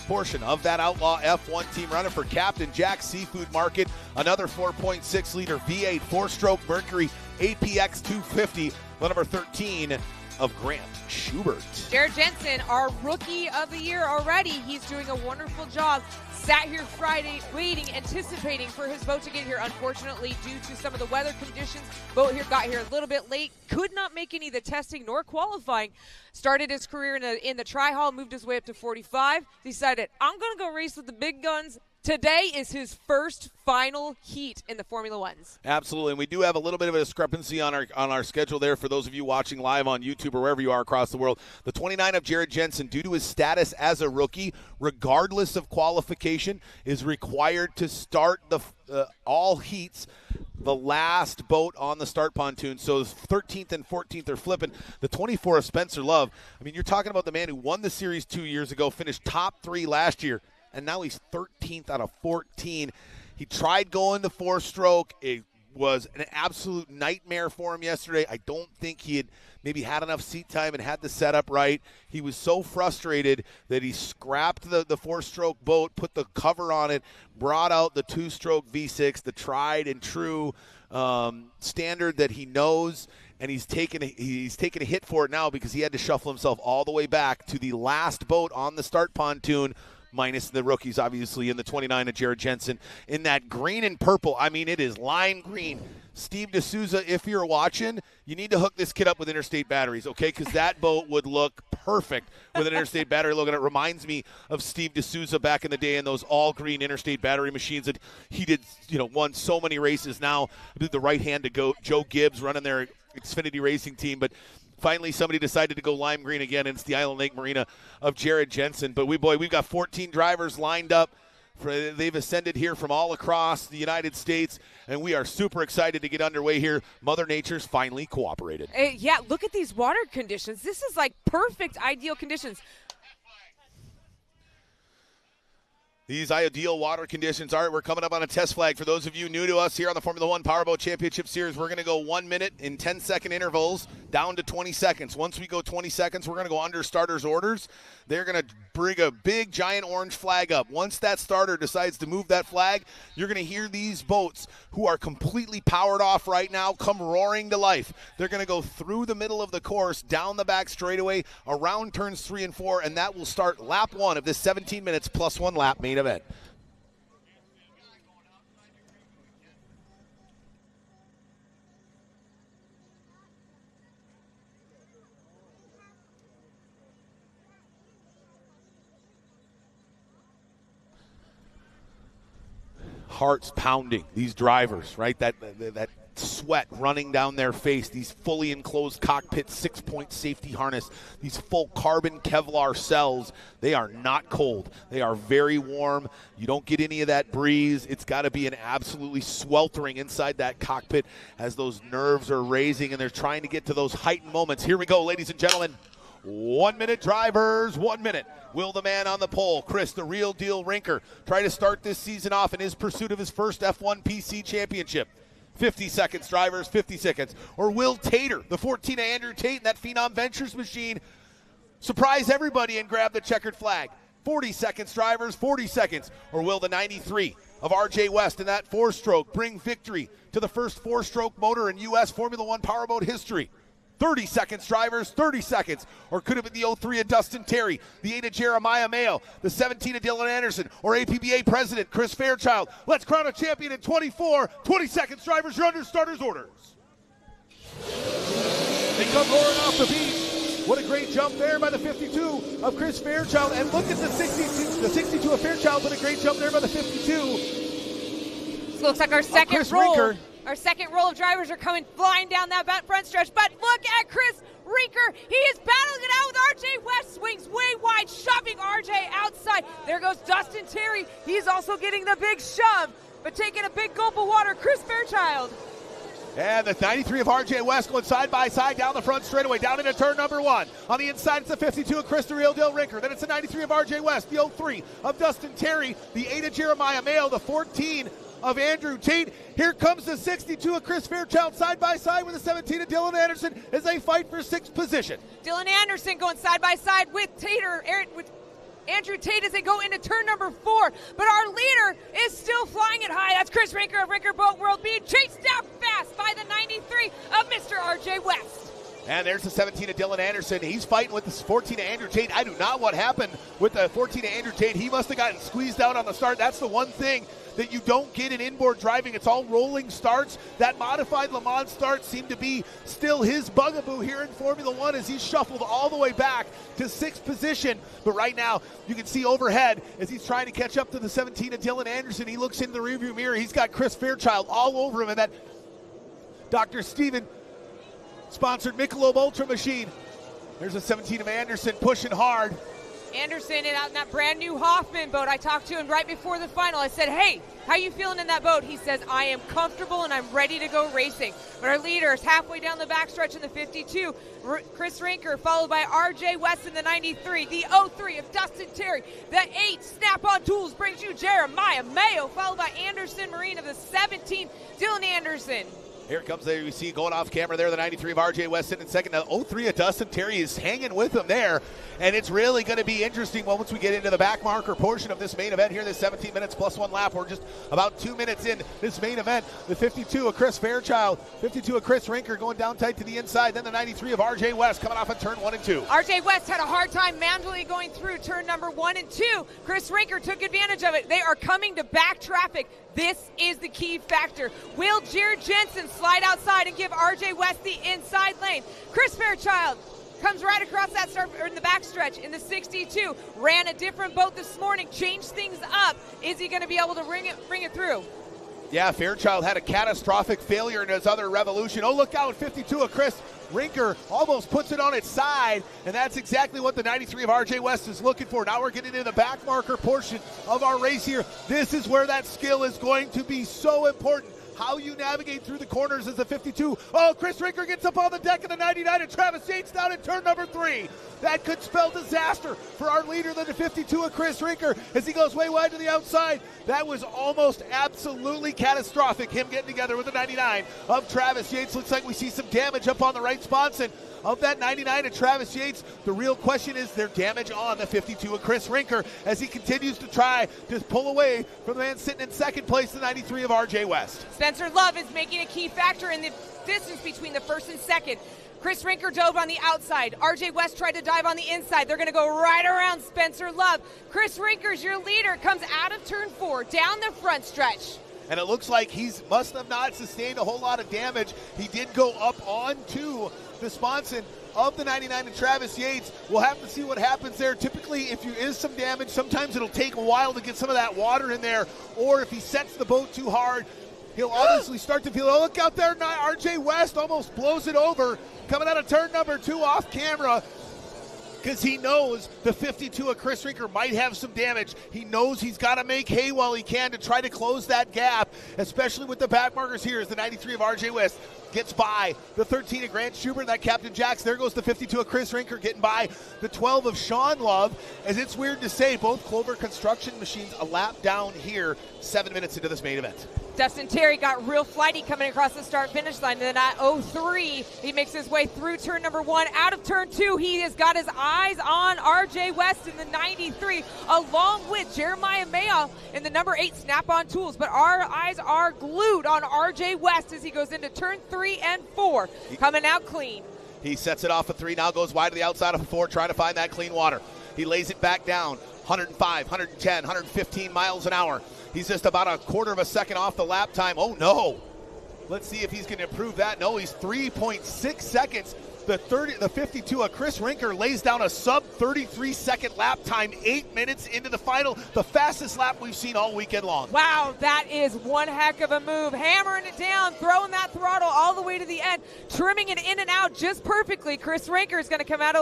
portion of that Outlaw F1 team running for Captain Jack Seafood Market, another 4.6 liter V8 4-stroke Mercury APX 250, the number 13 of Grant Schubert. Jared Jensen, our rookie of the year already. He's doing a wonderful job. Sat here Friday waiting, anticipating for his boat to get here. Unfortunately, due to some of the weather conditions, boat got here a little bit late. Could not make any of the testing nor qualifying. Started his career in the tri-haul, moved his way up to 45. Decided, I'm going to go race with the big guns. Today is his first final heat in the Formula Ones. Absolutely, and we do have a little bit of a discrepancy on our schedule there for those of you watching live on YouTube or wherever you are across the world. The 29 of Jared Jensen, due to his status as a rookie, regardless of qualification, is required to start the all heats the last boat on the start pontoon. So 13th and 14th are flipping. The 24 of Spencer Love, I mean, you're talking about the man who won the series 2 years ago, finished top 3 last year, and now he's 13th out of 14. He tried going to 4-stroke. It was an absolute nightmare for him yesterday. I don't think he had maybe had enough seat time and had the setup right. He was so frustrated that he scrapped the 4-stroke boat, put the cover on it, brought out the 2-stroke V6, the tried and true standard that he knows, and he's taken a hit for it now because he had to shuffle himself all the way back to the last boat on the start pontoon, minus the rookies, obviously, in the 29 of Jared Jensen. In that green and purple, I mean, it is lime green. Steve D'Souza, if you're watching, you need to hook this kid up with interstate batteries, okay? Because that boat would look perfect with an interstate battery look. And it reminds me of Steve D'Souza back in the day in those all-green interstate battery machines that he did, won so many races. Now, did the right hand to go Joe Gibbs running their Xfinity Racing team. But finally, somebody decided to go lime green again, and it's the Island Lake Marina of Jared Jensen. But we've got 14 drivers lined up. They've ascended here from all across the United States, and we are super excited to get underway here. Mother Nature's finally cooperated. Yeah, look at these water conditions. This is like perfect, ideal conditions. These ideal water conditions. All right, we're coming up on a test flag. For those of you new to us here on the Formula One Powerboat Championship Series, we're going to go 1 minute in 10-second intervals down to 20 seconds. Once we go 20 seconds, we're going to go under starters' orders. They're going to bring a big, giant orange flag up. Once that starter decides to move that flag, you're going to hear these boats, who are completely powered off right now, come roaring to life. They're going to go through the middle of the course, down the back straightaway, around turns 3 and 4, and that will start lap 1 of this 17 minutes plus 1 lap main event. Hearts pounding, these drivers, right? That sweat running down their face, these fully enclosed cockpit 6-point safety harness, these full carbon Kevlar cells. They are not cold. They are very warm. You don't get any of that breeze. It's got to be an absolutely sweltering inside that cockpit as those nerves are raising and they're trying to get to those heightened moments. Here we go, ladies and gentlemen. 1 minute, drivers, 1 minute. Will the man on the pole, Chris, the real deal Rinker, try to start this season off in his pursuit of his first F1 PC championship? 50 seconds, drivers, 50 seconds. Or will Tater, the 14 of Andrew Tate, and that Phenom Ventures machine, surprise everybody and grab the checkered flag? 40 seconds, drivers, 40 seconds. Or will the 93 of RJ West and that 4-stroke bring victory to the first 4-stroke motor in U.S. Formula One Powerboat history? 30 seconds, drivers, 30 seconds. Or could have been the 03 of Dustin Terry, the 8 of Jeremiah Mayo, the 17 of Dylan Anderson, or APBA President Chris Fairchild. Let's crown a champion in 24. 20 seconds, drivers. You're under starters' orders. They come roaring off the beach. What a great jump there by the 52 of Chris Fairchild. And look at the 62 of Fairchild. What a great jump there by the 52. This looks like our second roll. Rinker. Our second roll of drivers are coming flying down that front stretch. But look at Chris Rinker. He is battling it out with RJ West. Swings way wide, shoving RJ outside. There goes Dustin Terry. He's also getting the big shove, but taking a big gulp of water. Chris Fairchild. And the 93 of RJ West going side by side down the front straightaway, down into turn number 1. On the inside, it's the 52 of Chris the Real Deal Rinker. Then it's the 93 of RJ West, the 03 of Dustin Terry, the 8 of Jeremiah Mayo, the 14 of Andrew Tate. Here comes the 62 of Chris Fairchild side by side with the 17 of Dylan Anderson as they fight for 6th position. Dylan Anderson going side by side with Andrew Tate as they go into turn number 4. But our leader is still flying it high. That's Chris Rinker of Rinker Boat World being chased down fast by the 93 of Mr. RJ West. And there's the 17 of Dylan Anderson. He's fighting with the 14 of Andrew Tate. I do not know what happened with the 14 of Andrew Tate. He must have gotten squeezed out on the start. That's the one thing that you don't get in inboard driving. It's all rolling starts. That modified Le Mans start seemed to be still his bugaboo here in Formula One as he's shuffled all the way back to 6th position. But right now, you can see overhead as he's trying to catch up to the 17 of Dylan Anderson. He looks in the rearview mirror. He's got Chris Fairchild all over him in that Dr. Steven sponsored Michelob Ultra machine. There's a 17 of Anderson pushing hard. Anderson in that brand new Hoffman boat. I talked to him right before the final. I said, hey, how you feeling in that boat? He says, I am comfortable and I'm ready to go racing. But our leader is halfway down the backstretch in the 52. Chris Rinker, followed by RJ West in the 93. The 03 of Dustin Terry. The 8 Snap-on Tools brings you Jeremiah Mayo, followed by Anderson Marine of the 17. Dylan Anderson. Here comes there. You see going off camera there, the 93 of RJ West sitting in second. The 03 of Dustin Terry is hanging with him there. And it's really going to be interesting once we get into the back marker portion of this main event here. This 17 minutes plus 1 lap. We're just about 2 minutes in this main event. The 52 of Chris Fairchild, 52 of Chris Rinker going down tight to the inside. Then the 93 of RJ West coming off of turn 1 and 2. RJ West had a hard time manually going through turn number 1 and 2. Chris Rinker took advantage of it. They are coming to back traffic. This is the key factor. Will Jared Jensen slide outside and give RJ West the inside lane? Chris Fairchild comes right across that start in the backstretch in the 62. Ran a different boat this morning, changed things up. Is he going to be able to bring it through? Yeah, Fairchild had a catastrophic failure in his other revolution. Oh, look out, 52 of Chris Rinker almost puts it on its side, and that's exactly what the 93 of RJ West is looking for. Now we're getting into the back marker portion of our race here. This is where that skill is going to be so important. How you navigate through the corners as a 52. Oh, Chris Rinker gets up on the deck of the 99, and Travis Yates down in turn number 3. That could spell disaster for our leader, the 52 of Chris Rinker, as he goes way wide to the outside. That was almost absolutely catastrophic, him getting together with the 99 of Travis Yates. Looks like we see some damage up on the right sponson of that 99 of Travis Yates. The real question is their damage on the 52 of Chris Rinker as he continues to try to pull away from the man sitting in second place, the 93 of RJ West. Spencer Love is making a key factor in the distance between the first and second. Chris Rinker dove on the outside. RJ West tried to dive on the inside. They're going to go right around Spencer Love. Chris Rinker's your leader, comes out of turn 4, down the front stretch. And it looks like he must have not sustained a whole lot of damage. He did go up onto the sponson of the 99 and Travis Yates. We'll have to see what happens there. Typically, if there is some damage, sometimes it'll take a while to get some of that water in there, or if he sets the boat too hard, he'll obviously start to feel, oh, look out there, RJ West almost blows it over, coming out of turn number 2 off camera, because he knows the 52 of Chris Rinker might have some damage. He knows he's got to make hay while he can to try to close that gap, especially with the back markers here as the 93 of RJ West gets by the 13 of Grant Schubert, that Captain Jacks. There goes the 52 of Chris Rinker getting by the 12 of Sean Love. As it's weird to say, both Clover Construction machines a lap down here 7 minutes into this main event. Dustin Terry got real flighty coming across the start-finish line. Then at 03, he makes his way through turn number 1. Out of turn 2, he has got his eyes on RJ West in the 93, along with Jeremiah Mayo in the number 8 Snap-on Tools. But our eyes are glued on RJ West as he goes into turn 3 and 4, coming out clean. He sets it off a 3, now goes wide to the outside of a 4, trying to find that clean water. He lays it back down, 105, 110, 115 miles an hour. He's just about a quarter of a second off the lap time. Oh, no. Let's see if he's going to improve that. No, he's 3.6 seconds. The 52 of Chris Rinker lays down a sub 33-second lap time 8 minutes into the final, the fastest lap we've seen all weekend long. Wow, that is one heck of a move. Hammering it down, throwing that throttle all the way to the end, trimming it in and out just perfectly. Chris Rinker is going to come out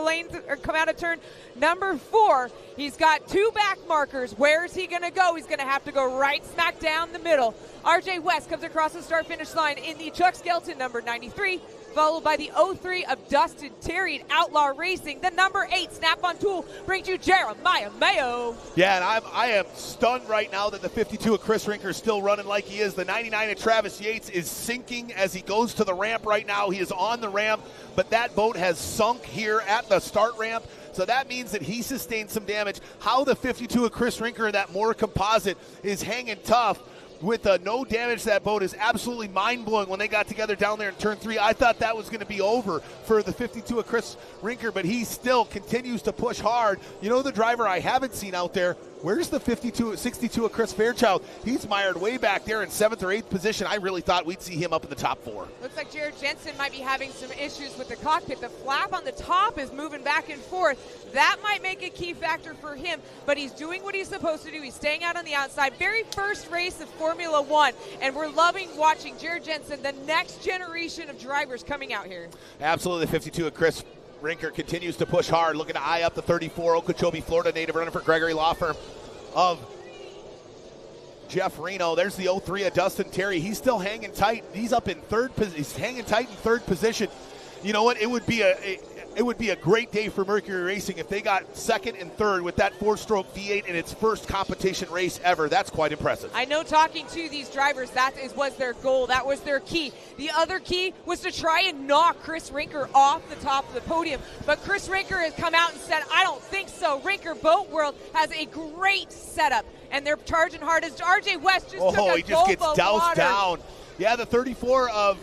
of turn number 4. He's got 2 back markers. Where is he going to go? He's going to have to go right smack down the middle. RJ West comes across the start-finish line in the Chuck Skelton number 93, followed by the 03 of Dustin Terry and Outlaw Racing. The number 8 Snap-on Tool brings you Jeremiah Mayo. Yeah, and I am stunned right now that the 52 of Chris Rinker is still running like he is. The 99 of Travis Yates is sinking as he goes to the ramp right now. He is on the ramp, but that boat has sunk here at the start ramp. So that means that he sustained some damage. How the 52 of Chris Rinker, that more composite, is hanging tough with no damage to that boat is absolutely mind-blowing. When they got together down there in turn 3, I thought that was going to be over for the 52 of Chris Rinker, but he still continues to push hard. You know the driver I haven't seen out there? Where's the 62 of Chris Fairchild? He's mired way back there in 7th or 8th position. I really thought we'd see him up in the top 4. Looks like Jared Jensen might be having some issues with the cockpit. The flap on the top is moving back and forth. That might make a key factor for him, but he's doing what he's supposed to do. He's staying out on the outside. Very first race of Formula One, and we're loving watching Jared Jensen, the next generation of drivers coming out here. Absolutely, the 52 of Chris Rinker continues to push hard, looking to eye up the 34, Okeechobee, Florida native, running for Gregory Law Firm of Jeff Reno. There's the 03 of Dustin Terry. He's still hanging tight. He's up in he's hanging tight in 3rd position. You know what? It would be a great day for Mercury Racing if they got 2nd and 3rd with that 4-stroke V8 in its first competition race ever. That's quite impressive. I know, talking to these drivers, was their goal. That was their key. The other key was to try and knock Chris Rinker off the top of the podium. But Chris Rinker has come out and said, I don't think so. Rinker Boat World has a great setup, and they're charging hard as RJ West just took a he just gets gulp of doused water. down. Yeah, the 34 of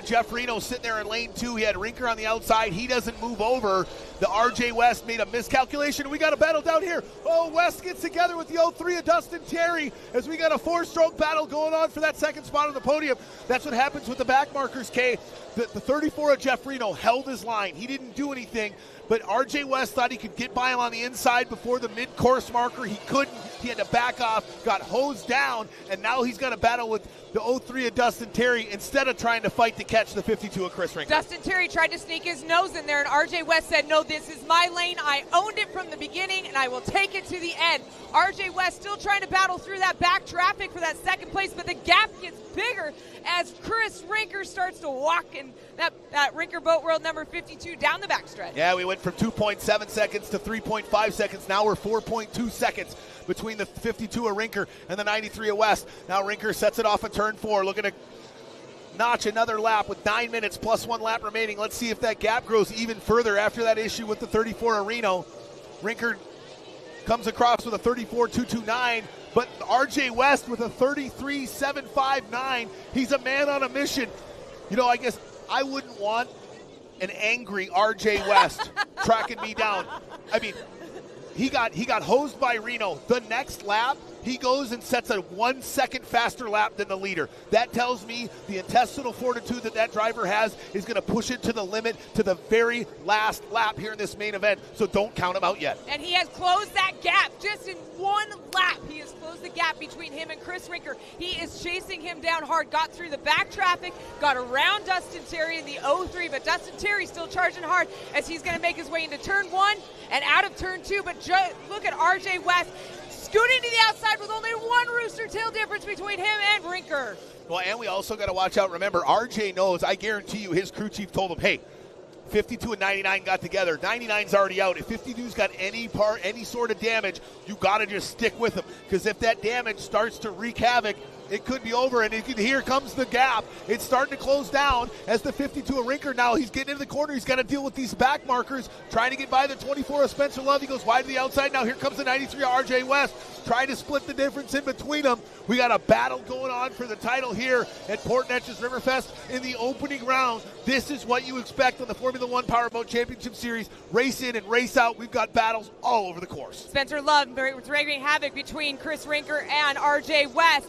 Jeff Reno sitting there in lane 2. He had Rinker on the outside. He doesn't move over. The RJ West made a miscalculation. We got a battle down here. Oh, West gets together with the 03 of Dustin Terry as we got a 4-stroke battle going on for that 2nd spot on the podium. That's what happens with the back markers, Kay. The 34 of Jeff Reno held his line. He didn't do anything, but RJ West thought he could get by him on the inside before the mid-course marker. He couldn't. He had to back off, got hosed down, and now he's got a battle with the 03 of Dustin Terry instead of trying to fight to catch the 52 of Chris Rinker. Dustin Terry tried to sneak his nose in there, and RJ West said, no, this is my lane. I owned it from the beginning, and I will take it to the end. RJ West still trying to battle through that back traffic for that 2nd place, but the gap gets bigger as Chris Rinker starts to walk in that Rinker Boat World number 52 down the backstretch. Yeah, we went from 2.7 seconds to 3.5 seconds. Now we're 4.2 seconds between the 52 of Rinker and the 93 of West. Now Rinker sets it off at turn 4, looking to notch another lap with 9 minutes plus 1 lap remaining. Let's see if that gap grows even further after that issue with the 34 of Reno. Rinker comes across with a 34.229, but RJ West with a 33.759. He's a man on a mission. You know, I guess I wouldn't want an angry RJ West tracking me down. I mean, he got hosed by Reno. The next lap, he goes and sets a 1 second faster lap than the leader. That tells me the intestinal fortitude that driver has is going to push it to the limit to the very last lap here in this main event. So don't count him out yet. And he has closed that gap just in 1 lap. He has closed the gap between him and Chris Rinker. He is chasing him down hard, got through the back traffic, got around Dustin Terry in the 03, but Dustin Terry still charging hard as he's going to make his way into turn 1 and out of turn 2. But look at RJ West scooting to the outside with only 1 rooster tail difference between him and Rinker. Well, and we also got to watch out. Remember, RJ knows, I guarantee you, his crew chief told him, hey, 52 and 99 got together. 99's already out. If 52's got any sort of damage, you got to just stick with him. Because if that damage starts to wreak havoc, it could be over. And here comes the gap. It's starting to close down as the 52 of Rinker now. He's getting into the corner. He's got to deal with these back markers, trying to get by the 24 of Spencer Love. He goes wide to the outside. Now here comes the 93 of RJ West, trying to split the difference in between them. We got a battle going on for the title here at Port Neches Riverfest in the opening round. This is what you expect on the Formula One Powerboat Championship Series. Race in and race out. We've got battles all over the course. Spencer Love wreaking havoc between Chris Rinker and RJ West.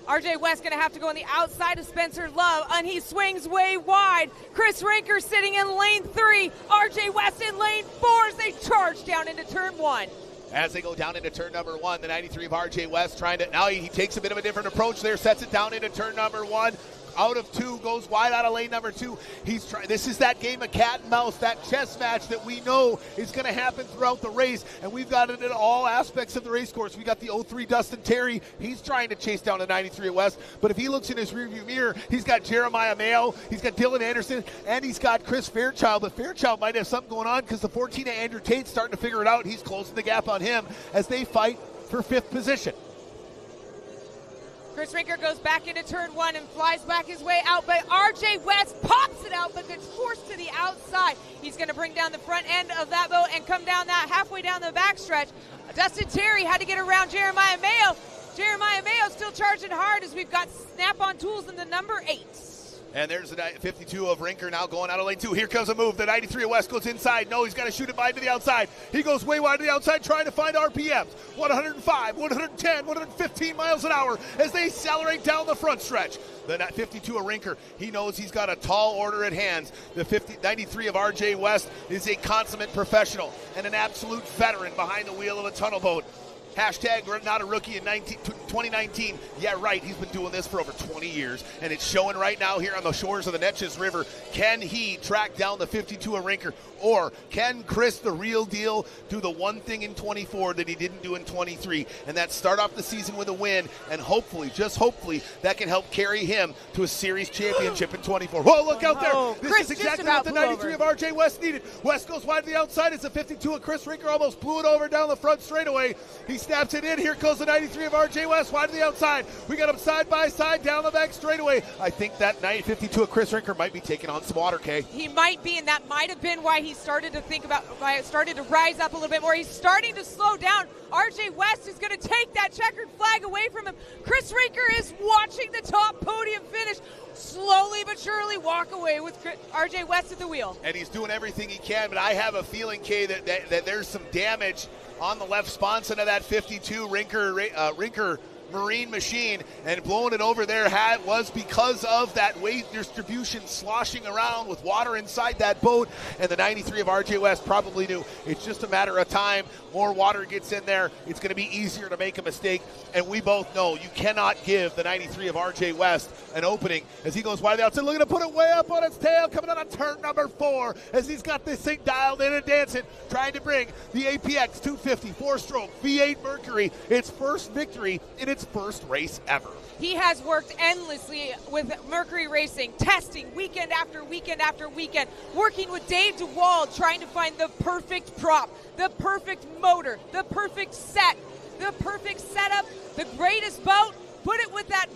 RJ West going to have to go on the outside of Spencer Love, and he swings way wide. Chris Rinker sitting in lane 3. RJ West in lane 4 as they charge down into turn 1. As they go down into turn number 1, the 93 of RJ West trying to, now he takes a bit of a different approach there, sets it down into turn number 1. Out of 2, goes wide out of lane number 2. This is that game of cat and mouse, that chess match that we know is going to happen throughout the race, and we've got it in all aspects of the race course. We got the 03 Dustin Terry. He's trying to chase down the 93 at West, but if he looks in his rearview mirror, he's got Jeremiah Mayo, he's got Dylan Anderson, and he's got Chris Fairchild. But Fairchild might have something going on because the 14 of Andrew Tate's starting to figure it out. He's closing the gap on him as they fight for 5th position. Chris Rinker goes back into turn 1 and flies back his way out, but RJ West pops it out, but gets forced to the outside. He's going to bring down the front end of that boat and come down that halfway down the backstretch. Dustin Terry had to get around Jeremiah Mayo. Jeremiah Mayo still charging hard as we've got Snap-on Tools in the number 8. And there's the 52 of Rinker now going out of lane 2. Here comes a move. The 93 of West goes inside. No, he's got to shoot it wide to the outside. He goes way wide to the outside trying to find RPMs. 105, 110, 115 miles an hour as they accelerate down the front stretch. The 52 of Rinker, he knows he's got a tall order at hands. The 93 of RJ West is a consummate professional and an absolute veteran behind the wheel of a tunnel boat. Hashtag not a rookie in 2019. Yeah, right. He's been doing this for over 20 years, and it's showing right now here on the shores of the Neches River. Can he track down the 52 of Rinker, or can Chris, the real deal, do the one thing in 24 that he didn't do in 23, and that's start off the season with a win, and hopefully, just hopefully, that can help carry him to a series championship in 24. Whoa, look out there. This Chris is exactly what the 93 of RJ West needed. West goes wide to the outside as the 52 of Chris Rinker almost blew it over down the front straightaway. He snaps it in. Here goes the 93 of RJ West wide to the outside. We got him side by side down the back straightaway. I think that 52 of Chris Rinker might be taking on some water, Kay. He might be, and that might have been why he started to why it started to rise up a little bit more. He's starting to slow down. RJ West is going to take that checkered flag away from him. Chris Rinker is watching the top podium finish slowly but surely walk away with RJ West at the wheel. And he's doing everything he can, but I have a feeling, Kay, that there's some damage on the left sponson of that 52 Rinker Marine machine, and blowing it over there was because of that weight distribution sloshing around with water inside that boat, and the 93 of RJ West probably knew it's just a matter of time. More water gets in there, it's going to be easier to make a mistake, and we both know you cannot give the 93 of RJ West an opening as he goes wide to the outside, looking to put it way up on its tail, coming out of turn number 4 as he's got this thing dialed in and dancing, trying to bring the APX 250 4-stroke V8 Mercury its first victory in its first race ever. He has worked endlessly with Mercury Racing, testing weekend after weekend after weekend, working with Dave DeWald, trying to find the perfect prop, the perfect motor, the perfect set, the perfect setup, the greatest boat. Put it with that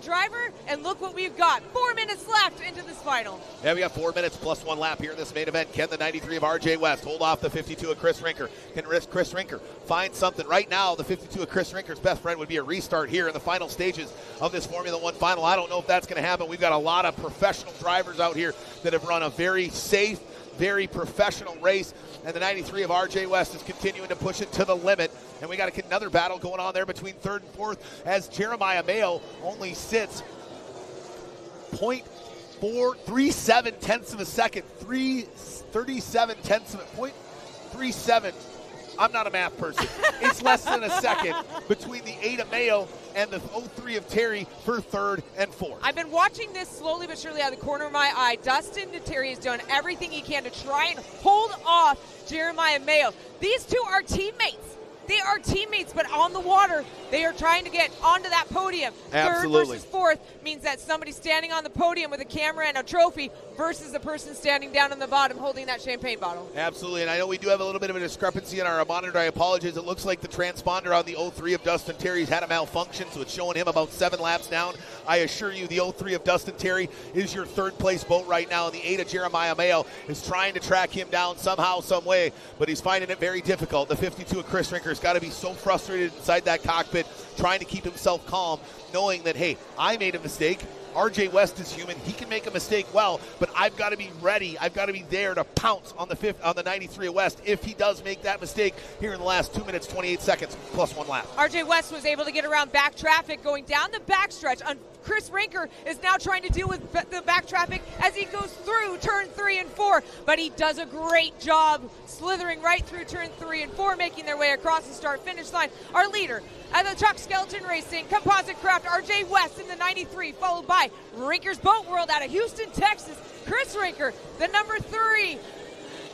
driver, and look what we've got. 4 minutes left into this final. Yeah, we got 4 minutes plus 1 lap here in this main event. Can the 93 of RJ West hold off the 52 of Chris Rinker? Can Chris Rinker find something? Right now, the 52 of Chris Rinker's best friend would be a restart here in the final stages of this Formula One final. I don't know if that's going to happen. We've got a lot of professional drivers out here that have run a very safe, very professional race, and the 93 of RJ West is continuing to push it to the limit. And we got another battle going on there between 3rd and 4th as Jeremiah Mayo only sits 0.437 tenths of a second, 37 tenths of a 0.37. I'm not a math person. It's less than a second between the 8 of Mayo and the 03 of Terry for 3rd and 4th. I've been watching this slowly but surely out of the corner of my eye. Dustin Terry has done everything he can to try and hold off Jeremiah Mayo. These two are teammates. They are teammates, but on the water, they are trying to get onto that podium. Absolutely. Third versus fourth means that somebody's standing on the podium with a camera and a trophy versus the person standing down on the bottom holding that champagne bottle. Absolutely, and I know we do have a little bit of a discrepancy in our monitor. I apologize. It looks like the transponder on the 03 of Dustin Terry's had a malfunction, so it's showing him about 7 laps down. I assure you, the 03 of Dustin Terry is your third-place boat right now, and the 8 of Jeremiah Mayo is trying to track him down somehow, some way, but he's finding it very difficult. The 52 of Chris Rinker's got to be so frustrated inside that cockpit, trying to keep himself calm, knowing that, hey, I made a mistake. RJ West is human. He can make a mistake well, but I've got to be ready. I've got to be there to pounce on the 93 of West if he does make that mistake here in the last 2 minutes, 28 seconds, plus 1 lap. RJ West was able to get around back traffic going down the backstretch. Chris Rinker is now trying to deal with the back traffic as he goes through turn 3 and 4, but he does a great job slithering right through turn 3 and 4, making their way across the start-finish line. Our leader at the Chuck Skeleton Racing Composite Craft, RJ West in the 93, followed by Rinker's Boat World out of Houston, Texas, Chris Rinker, the number 3.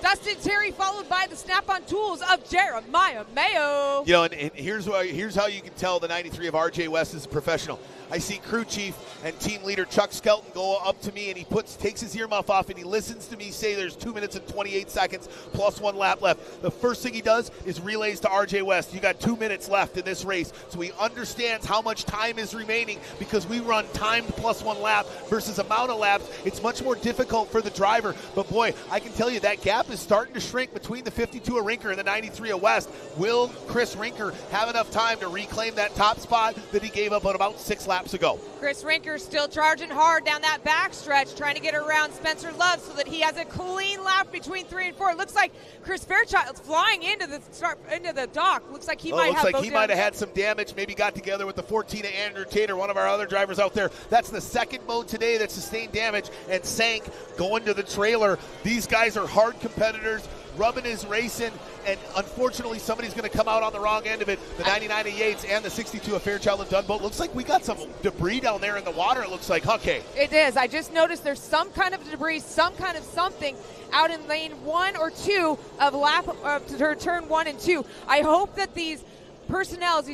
Dustin Terry, followed by the Snap-on Tools of Jeremiah Mayo. You know, and here's how you can tell the 93 of RJ West is a professional. I see crew chief and team leader Chuck Skelton go up to me, and he takes his earmuff off, and he listens to me say there's 2 minutes and 28 seconds plus 1 lap left. The first thing he does is relays to RJ West. You got 2 minutes left in this race, so he understands how much time is remaining because we run timed plus 1 lap versus amount of laps. It's much more difficult for the driver, but boy, I can tell you that gap is starting to shrink between the 52 of Rinker and the 93 of West. Will Chris Rinker have enough time to reclaim that top spot that he gave up on about 6 laps ago? Chris Rinker still charging hard down that backstretch, trying to get around Spencer Love so that he has a clean lap between 3 and 4. It looks like Chris Fairchild's flying into the dock. Looks like he might have had some damage. Maybe got together with the 14 of Andrew Tater, one of our other drivers out there. That's the second boat today that sustained damage and sank going to the trailer. These guys are hard competitors. Rubbin is racing, and unfortunately somebody's going to come out on the wrong end of it. The 99 of Yates and the 62 of Fairchild and Dunboat. Looks like we got some debris down there in the water, it looks like. Okay. It is. I just noticed there's some kind of debris, some kind of something out in lane 1 or 2 of turn 1 and 2. I hope that these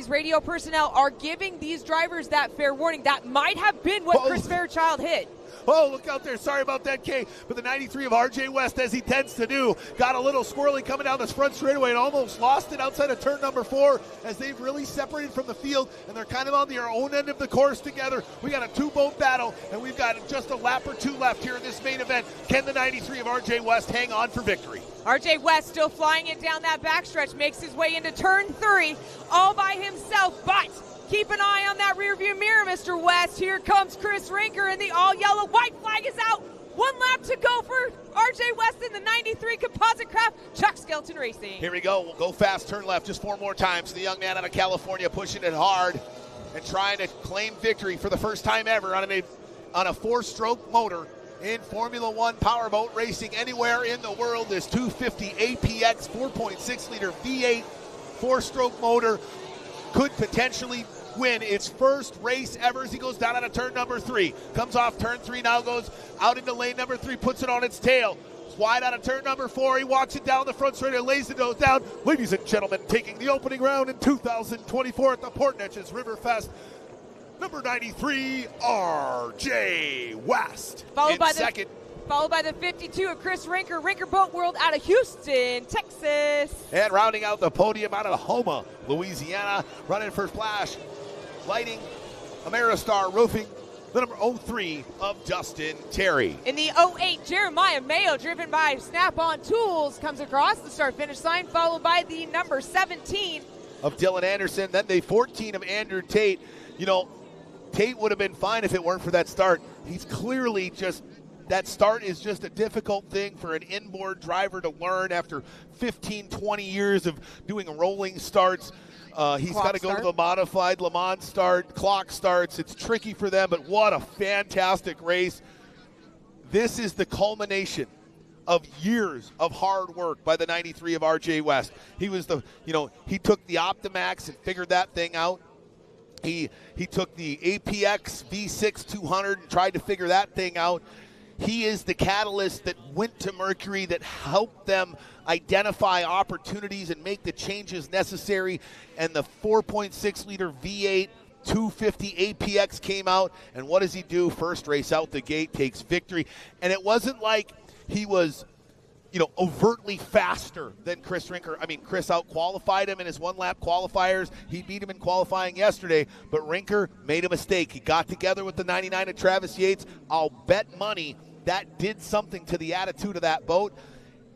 radio personnel are giving these drivers that fair warning. That might have been what Chris Fairchild hit. Oh, look out there. Sorry about that, Kay. But the 93 of RJ West, as he tends to do, got a little squirrely coming down this front straightaway and almost lost it outside of turn number 4 as they've really separated from the field, and they're kind of on their own end of the course together. We got a 2-boat battle, and we've got just a lap or 2 left here in this main event. Can the 93 of RJ West hang on for victory? RJ West still flying it down that backstretch, makes his way into turn 3 all by himself, but keep an eye on that rearview mirror, Mr. West. Here comes Chris Rinker, and the all-yellow white flag is out. 1 lap to go for RJ West in the 93 Composite Craft, Chuck Skeleton Racing. Here we go. We'll go fast, turn left just 4 more times. The young man out of California pushing it hard and trying to claim victory for the first time ever on a 4-stroke motor in Formula One powerboat racing anywhere in the world. This 250 APX 4.6-liter V8 4-stroke motor could potentially win its first race ever as he goes down out of turn number 3. Comes off turn 3, now goes out into lane number 3, puts it on its tail. It's wide out of turn number 4. He walks it down the front straight and lays the nose down. Ladies and gentlemen, taking the opening round in 2024 at the Port Neches Riverfest, number 93, RJ West. Followed by the 52 of Chris Rinker, Rinker Boat World out of Houston, Texas. And rounding out the podium out of Houma, Louisiana, running for Flash Lighting, Ameristar Roofing, the number 03 of Dustin Terry. In the 08, Jeremiah Mayo, driven by Snap-on Tools, comes across the start-finish line, followed by the number 17 of Dylan Anderson, then the 14 of Andrew Tate. You know, Tate would have been fine if it weren't for that start. He's clearly that start is just a difficult thing for an inboard driver to learn after 15, 20 years of doing rolling starts. He's got to go to the modified Le Mans start, clock starts. It's tricky for them, but what a fantastic race. This is the culmination of years of hard work by the 93 of RJ West. He was he took the Optimax and figured that thing out. He took the APX V6 200 and tried to figure that thing out. he is the catalyst that went to Mercury, that helped them identify opportunities and make the changes necessary. And the 4.6-liter V8 250 APX came out, and what does he do? First race out the gate, takes victory. And it wasn't like he was, overtly faster than Chris Rinker. I mean, Chris out-qualified him in his one-lap qualifiers. He beat him in qualifying yesterday, but Rinker made a mistake. He got together with the 99 at Travis Yates. I'll bet money that did something to the attitude of that boat,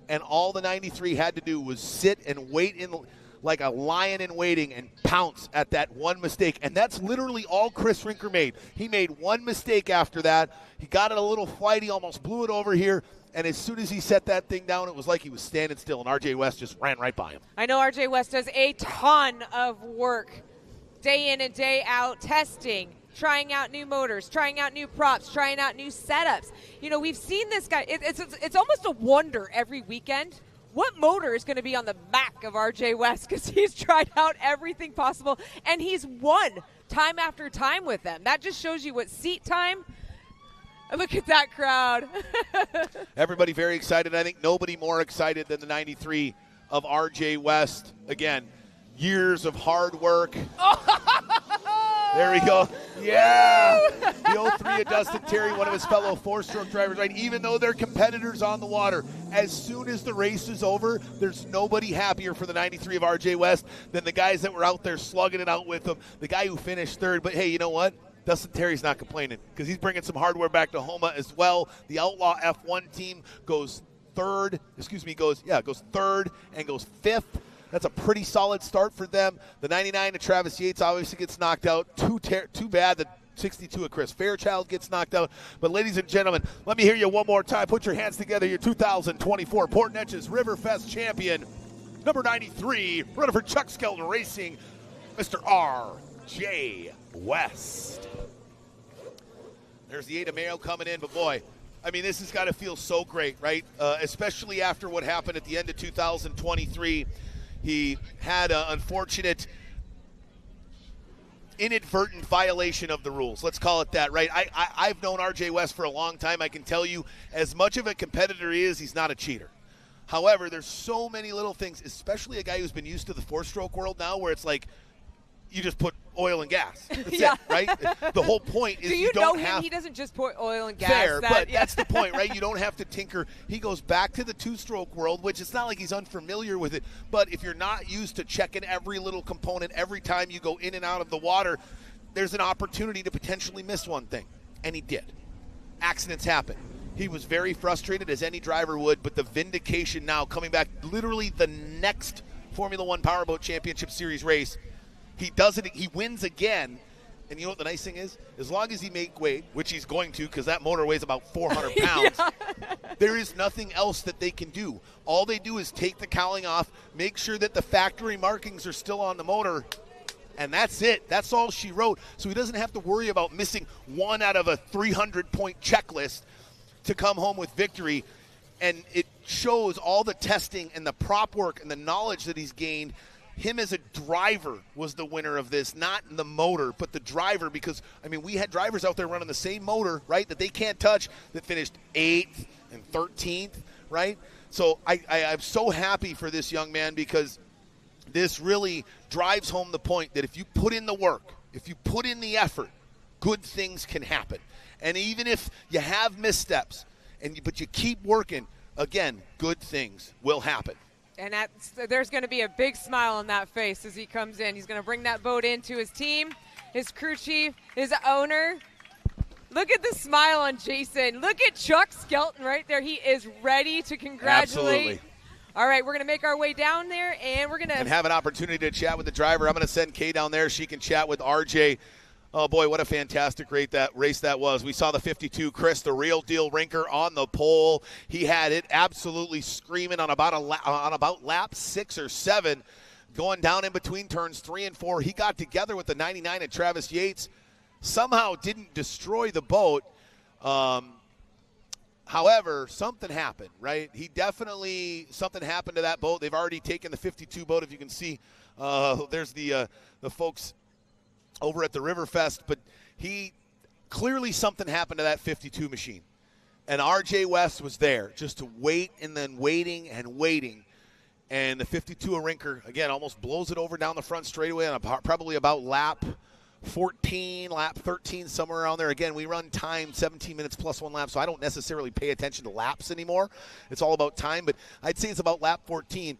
and all the 93 had to do was sit and wait like a lion in waiting and pounce at that one mistake. And that's literally all Chris Rinker made. He made one mistake after that. He got it a little flighty, almost blew it over here. And as soon as he set that thing down, it was like he was standing still, and RJ West just ran right by him. I know RJ West does a ton of work day in and day out, testing, trying out new motors, trying out new props, trying out new setups. We've seen this guy. It's almost a wonder every weekend what motor is going to be on the back of RJ West, because he's tried out everything possible, and he's won time after time with them. That just shows you what seat time. Look at that crowd. Everybody very excited. I think nobody more excited than the 93 of RJ West. Again, years of hard work. There we go. Yeah. The 03 of Dustin Terry, one of his fellow four-stroke drivers, right? Even though they're competitors on the water, as soon as the race is over, there's nobody happier for the 93 of RJ West than the guys that were out there slugging it out with him, the guy who finished third. But, hey, you know what? Dustin Terry's not complaining because he's bringing some hardware back to Houma as well. The Outlaw F1 team goes third and goes fifth. That's a pretty solid start for them. The 99 of Travis Yates obviously gets knocked out. Too bad that 62 of Chris Fairchild gets knocked out. But ladies and gentlemen, let me hear you one more time. Put your hands together. Your 2024 Port Neches Riverfest champion, number 93, running for Chuck Skelton Racing, Mr. R.J. West. There's the Ada Mayo coming in, but boy, I mean, this has got to feel so great, right? Especially after what happened at the end of 2023. He had an unfortunate, inadvertent violation of the rules. Let's call it that, right? I've known RJ West for a long time. I can tell you, as much of a competitor he is, he's not a cheater. However, there's so many little things, especially a guy who's been used to the four-stroke world now, where it's like, you just put oil and gas. That's it, right? The whole point is you don't know have him? He doesn't just put oil and gas. Fair, but that's the point, right? You don't have to tinker. He goes back to the two-stroke world, which it's not like he's unfamiliar with it. But if you're not used to checking every little component every time you go in and out of the water, there's an opportunity to potentially miss one thing. And he did. Accidents happen. He was very frustrated, as any driver would, but the vindication now coming back, literally the next Formula One Powerboat Championship Series race, he does it. He wins again. And you know what the nice thing is? As long as he makes weight, which he's going to because that motor weighs about 400 pounds, there is nothing else that they can do. All they do is take the cowling off, make sure that the factory markings are still on the motor, and that's it. That's all she wrote. So he doesn't have to worry about missing one out of a 300-point checklist to come home with victory. And it shows all the testing and the prop work and the knowledge that he's gained. Him as a driver was the winner of this, not the motor, but the driver, because, I mean, we had drivers out there running the same motor, right, that they can't touch, that finished 8th and 13th, right? So I'm so happy for this young man, because this really drives home the point that if you put in the work, if you put in the effort, good things can happen. And even if you have missteps, but you keep working, again, good things will happen. And there's going to be a big smile on that face as he comes in. He's going to bring that boat into his team, his crew chief, his owner. Look at the smile on Jason. Look at Chuck Skelton right there. He is ready to congratulate. Absolutely. All right, we're going to make our way down there, and we're going to have an opportunity to chat with the driver. I'm going to send Kay down there. She can chat with RJ. Oh, boy, what a fantastic race that was. We saw the 52, Chris, the real deal Rinker, on the pole. He had it absolutely screaming on about lap 6 or 7, going down in between turns 3 and 4. He got together with the 99 at Travis Yates, somehow didn't destroy the boat. However, something happened, right? Something happened to that boat. They've already taken the 52 boat, if you can see. There's the folks over at the Riverfest, but clearly something happened to that 52 machine. And RJ West was there just to wait and then waiting and waiting. And the 52 Rinker, again, almost blows it over down the front straightaway on probably about lap 14, lap 13, somewhere around there. Again, we run time 17 minutes plus 1 lap, so I don't necessarily pay attention to laps anymore. It's all about time, but I'd say it's about lap 14.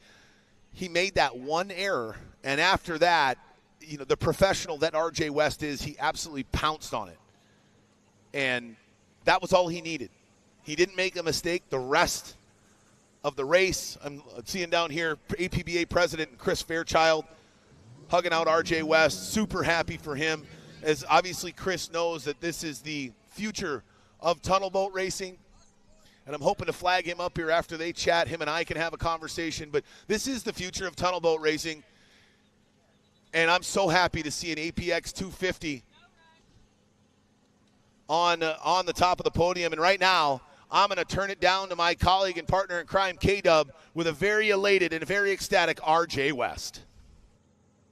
He made that one error, and after that, you know, the professional that RJ West is, he absolutely pounced on it. And that was all he needed. He didn't make a mistake the rest of the race. I'm seeing down here APBA President Chris Fairchild hugging out RJ West. Super happy for him, as obviously Chris knows that this is the future of tunnel boat racing. And I'm hoping to flag him up here after they chat. Him and I can have a conversation. But this is the future of tunnel boat racing. And I'm so happy to see an APX 250 on the top of the podium. And right now, I'm going to turn it down to my colleague and partner in crime, K-Dub, with a very elated and very ecstatic RJ West.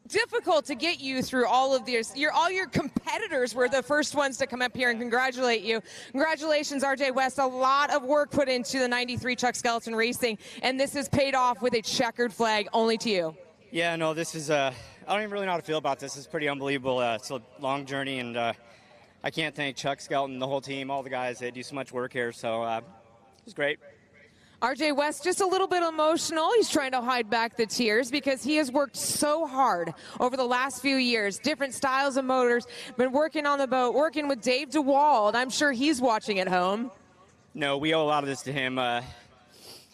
Difficult to get you through all of these. All your competitors were the first ones to come up here and congratulate you. Congratulations, RJ West. A lot of work put into the 93 Chuck Skeleton Racing, and this has paid off with a checkered flag only to you. Yeah, no, this is, I don't even really know how to feel about this. It's pretty unbelievable. It's a long journey, and I can't thank Chuck Skelton, the whole team, all the guys that do so much work here. So it's great. RJ West, just a little bit emotional. He's trying to hide back the tears because he has worked so hard over the last few years. Different styles of motors, been working on the boat, working with Dave DeWald. I'm sure he's watching at home. No, we owe a lot of this to him.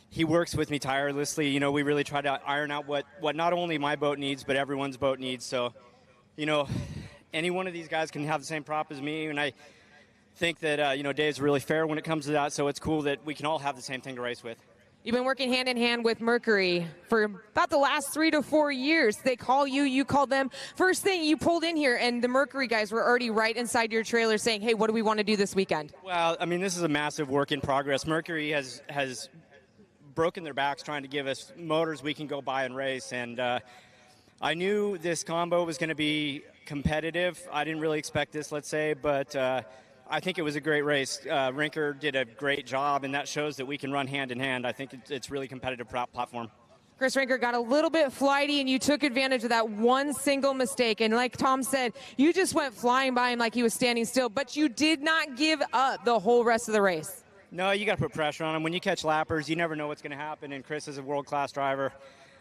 He works with me tirelessly. You know, we really try to iron out what not only my boat needs, but everyone's boat needs. So, you know, any one of these guys can have the same prop as me, and I think that, you know, Dave's really fair when it comes to that, so it's cool that we can all have the same thing to race with. You've been working hand in hand with Mercury for about the last 3 to 4 years. They call you, you call them. First thing, you pulled in here, and the Mercury guys were already right inside your trailer saying, hey, what do we want to do this weekend? Well, I mean, this is a massive work in progress. Mercury has broken their backs trying to give us motors we can go buy and race, and I knew this combo was going to be competitive. I didn't really expect this, let's say, but I think it was a great race. Rinker did a great job, and that shows that we can run hand in hand. I think it's really competitive platform. Chris Rinker got a little bit flighty, and you took advantage of that one single mistake. And like Tom said, you just went flying by him like he was standing still, but you did not give up the whole rest of the race. No, you got to put pressure on him. When you catch lappers, you never know what's going to happen, and Chris is a world-class driver.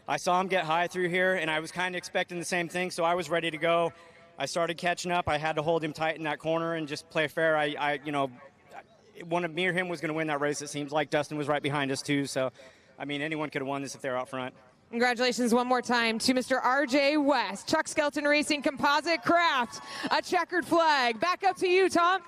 I saw him get high through here, and I was kind of expecting the same thing, so I was ready to go. I started catching up. I had to hold him tight in that corner and just play fair. You know, one of me or him was going to win that race, it seems like. Dustin was right behind us, too. So, I mean, anyone could have won this if they were out front. Congratulations one more time to Mr. RJ West, Chuck Skelton Racing Composite Craft, a checkered flag. Back up to you, Tom.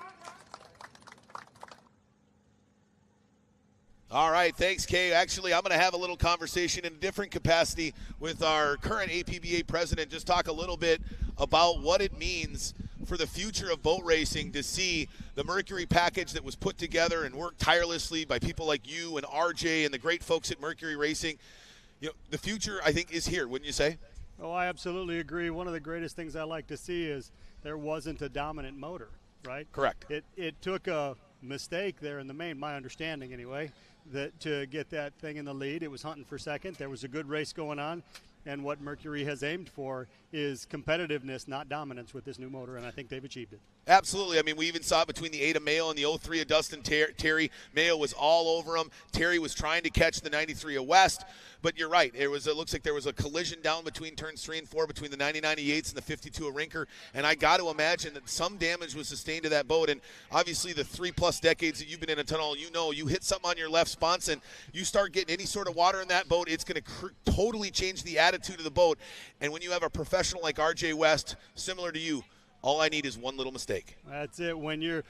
All right, thanks, Kay. Actually, I'm going to have a little conversation in a different capacity with our current APBA president, just talk a little bit about what it means for the future of boat racing to see the Mercury package that was put together and worked tirelessly by people like you and RJ and the great folks at Mercury Racing. You know, the future, I think, is here, wouldn't you say? Oh, I absolutely agree. One of the greatest things I like to see is there wasn't a dominant motor, right? Correct. It took a mistake there in the main, my understanding anyway, that to get that thing in the lead. It was hunting for second. There was a good race going on, and what Mercury has aimed for is competitiveness, not dominance, with this new motor, and I think they've achieved it. Absolutely. I mean, we even saw it between the 8 of Mayo and the 03 of Dustin Terry. Mayo was all over him. Terry was trying to catch the 93 of West, but you're right. It looks like there was a collision down between turns 3 and 4 between the 9098s and the 52 of Rinker, and I got to imagine that some damage was sustained to that boat, and obviously the 3+ decades that you've been in a tunnel, you know, you hit something on your left sponson, you start getting any sort of water in that boat, it's going to totally change the attitude of the boat, and when you have a professional like RJ West, similar to you, all I need is one little mistake. That's it. When you're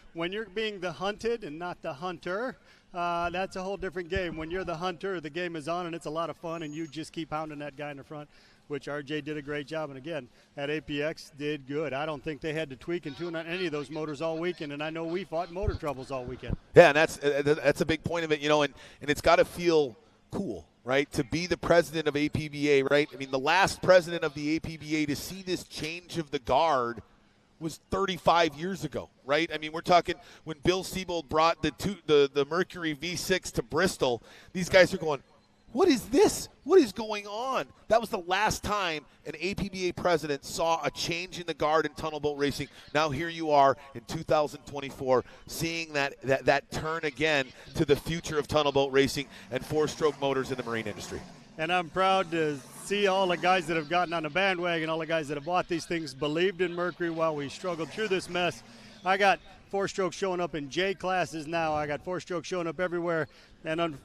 being the hunted and not the hunter, that's a whole different game. When you're the hunter, the game is on, and it's a lot of fun, and you just keep pounding that guy in the front, which RJ did a great job. And, again, that APX did good. I don't think they had to tweak and tune on any of those motors all weekend, and I know we fought motor troubles all weekend. Yeah, and that's a big point of it, you know, and it's got to feel cool, right, to be the president of APBA, right? I mean, the last president of the APBA, to see this change of the guard was 35 years ago, right? I mean, we're talking when Bill Siebold brought the Mercury V6 to Bristol, these guys are going, what is this? What is going on? That was the last time an APBA president saw a change in the guard in tunnel boat racing. Now here you are in 2024 seeing that turn again to the future of tunnel boat racing and four-stroke motors in the marine industry. And I'm proud to see all the guys that have gotten on the bandwagon, all the guys that have bought these things, believed in Mercury while we struggled through this mess. I got four-stroke showing up in J classes now. I got four-stroke showing up everywhere. And,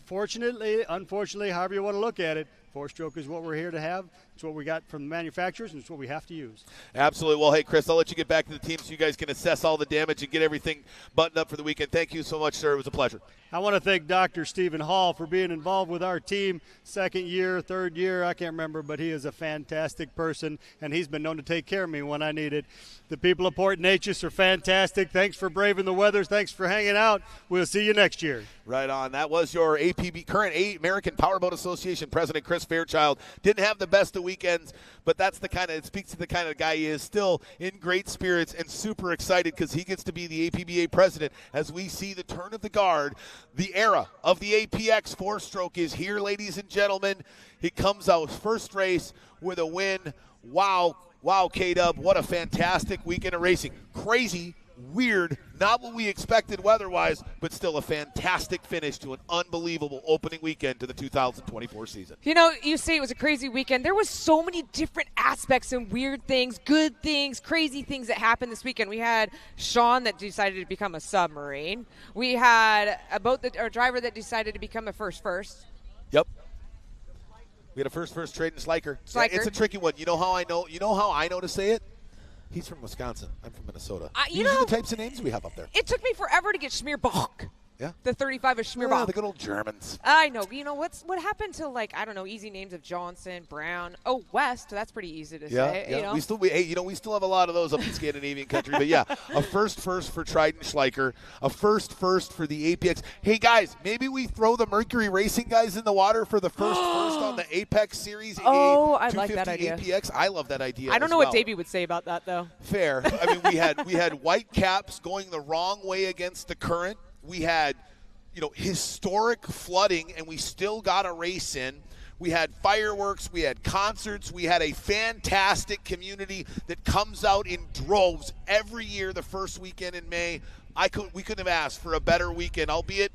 fortunately, unfortunately, however you want to look at it, four-stroke is what we're here to have. It's what we got from the manufacturers, and it's what we have to use. Absolutely. Well, hey, Chris, I'll let you get back to the team so you guys can assess all the damage and get everything buttoned up for the weekend. Thank you so much, sir. It was a pleasure. I want to thank Dr. Stephen Hall for being involved with our team. Second year, third year, I can't remember, but he is a fantastic person, and he's been known to take care of me when I need it. The people of Port Neches are fantastic. Thanks for braving the weather. Thanks for hanging out. We'll see you next year. Right on. That was your current American Powerboat Association President Chris Fairchild. Didn't have the best of weekends, but it speaks to the kind of guy he is. Still in great spirits and super excited because he gets to be the APBA president as we see the turn of the guard. The era of the APX four-stroke is here, ladies and gentlemen. He comes out first race with a win. Wow, K-Dub, what a fantastic weekend of racing. Crazy, weird, not what we expected weather-wise, but still a fantastic finish to an unbelievable opening weekend to the 2024 season. You say it was a crazy weekend. There was so many different aspects and weird things, good things, crazy things that happened this weekend. We had Sean that decided to become a submarine. We had a driver that decided to become a first. Yep. We had a first trade in Sliker. Yeah, it's a tricky one. You know how I know to say it? He's from Wisconsin. I'm from Minnesota. These are the types of names we have up there. It took me forever to get Schmierbach. Yeah. The 35 of Schmierbach. The good old Germans. I know. What happened to easy names of Johnson, Brown, West? That's pretty easy to say. Yeah. We still have a lot of those up in Scandinavian country. But yeah, a first for Trident Schleicher, a first for the APX. Hey guys, maybe we throw the Mercury Racing guys in the water for the first on the Apex Series. I like that idea. APX. I love that idea. I don't know what Davey would say about that though. Fair. I mean, we had white caps going the wrong way against the current. We had, historic flooding, and we still got a race in. We had fireworks. We had concerts. We had a fantastic community that comes out in droves every year the first weekend in May. We couldn't have asked for a better weekend, albeit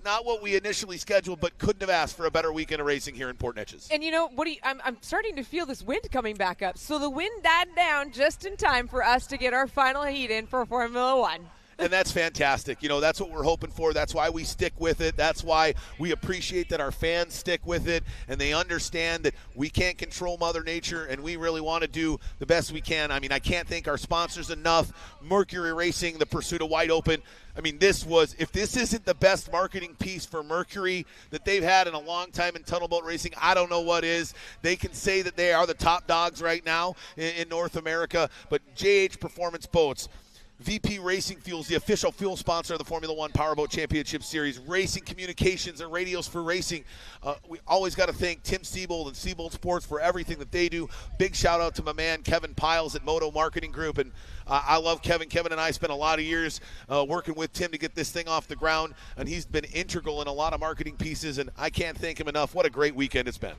not what we initially scheduled, but couldn't have asked for a better weekend of racing here in Port Neches. And I'm starting to feel this wind coming back up. So the wind died down just in time for us to get our final heat in for Formula One. And that's fantastic. That's what we're hoping for. That's why we stick with it. That's why we appreciate that our fans stick with it, and they understand that we can't control Mother Nature, and we really want to do the best we can. I mean, I can't thank our sponsors enough. Mercury Racing, the Pursuit of Wide Open. I mean, if this isn't the best marketing piece for Mercury that they've had in a long time in tunnel boat racing, I don't know what is. They can say that they are the top dogs right now in North America, but JH Performance Boats, VP Racing Fuels, the official fuel sponsor of the Formula One Powerboat Championship Series, Racing Communications and Radios for Racing. We always got to thank Tim Siebold and Siebold Sports for everything that they do. Big shout out to my man Kevin Piles at Moto Marketing Group. And I love Kevin. Kevin and I spent a lot of years working with Tim to get this thing off the ground, and he's been integral in a lot of marketing pieces, and I can't thank him enough. What a great weekend it's been.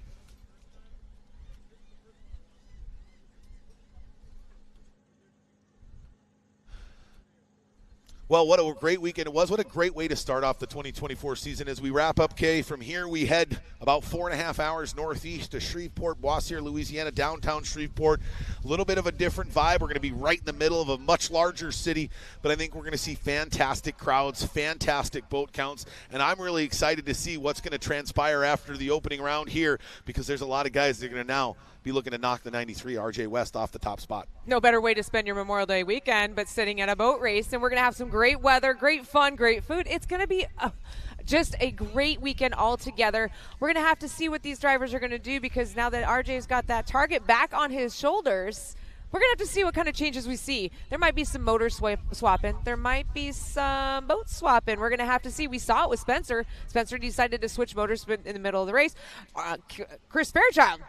Well, what a great weekend it was. What a great way to start off the 2024 season. As we wrap up, Kay, from here we head about 4.5 hours northeast to Shreveport, Bossier, Louisiana, downtown Shreveport. A little bit of a different vibe. We're going to be right in the middle of a much larger city, but I think we're going to see fantastic crowds, fantastic boat counts, and I'm really excited to see what's going to transpire after the opening round here, because there's a lot of guys that are going to now be looking to knock the 93 RJ West off the top spot. No better way to spend your Memorial Day weekend but sitting at a boat race, and we're going to have some great weather, great fun, great food. It's going to be just a great weekend altogether. We're going to have to see what these drivers are going to do, because now that RJ's got that target back on his shoulders, we're going to have to see what kind of changes we see. There might be some motor swapping. There might be some boat swapping. We're going to have to see. We saw it with Spencer. Spencer decided to switch motors in the middle of the race. Chris Fairchild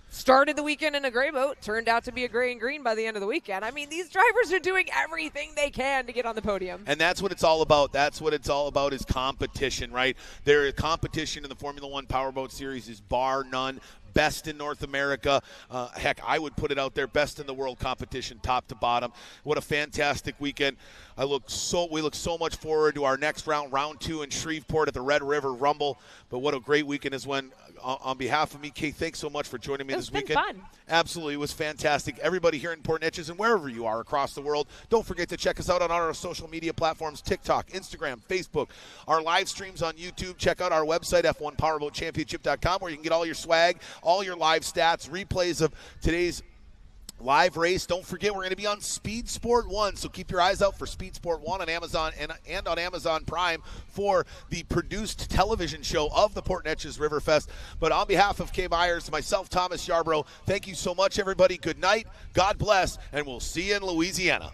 Started the weekend in a gray boat, turned out to be a gray and green by the end of the weekend. I mean, these drivers are doing everything they can to get on the podium. And that's what it's all about. That's what it's all about is competition, right? Their competition in the Formula One Powerboat Series is bar none. Best in North America. Heck, I would put it out there. Best in the world competition, top to bottom. What a fantastic weekend. We look so much forward to our next round 2 in Shreveport at the Red River Rumble. But what a great weekend is when, on behalf of me, Kate, thanks so much for joining me this weekend. It's been fun. Absolutely. It was fantastic. Everybody here in Port Neches and wherever you are across the world, don't forget to check us out on our social media platforms, TikTok, Instagram, Facebook, our live streams on YouTube. Check out our website, F1PowerboatChampionship.com, where you can get all your swag, all your live stats, replays of today's live race. Don't forget, we're going to be on Speed Sport 1, so keep your eyes out for Speed Sport 1 on Amazon and on Amazon Prime for the produced television show of the Port Neches Riverfest. But on behalf of Kay Myers, myself, Thomas Yarbrough, thank you so much, everybody. Good night, God bless, and we'll see you in Louisiana.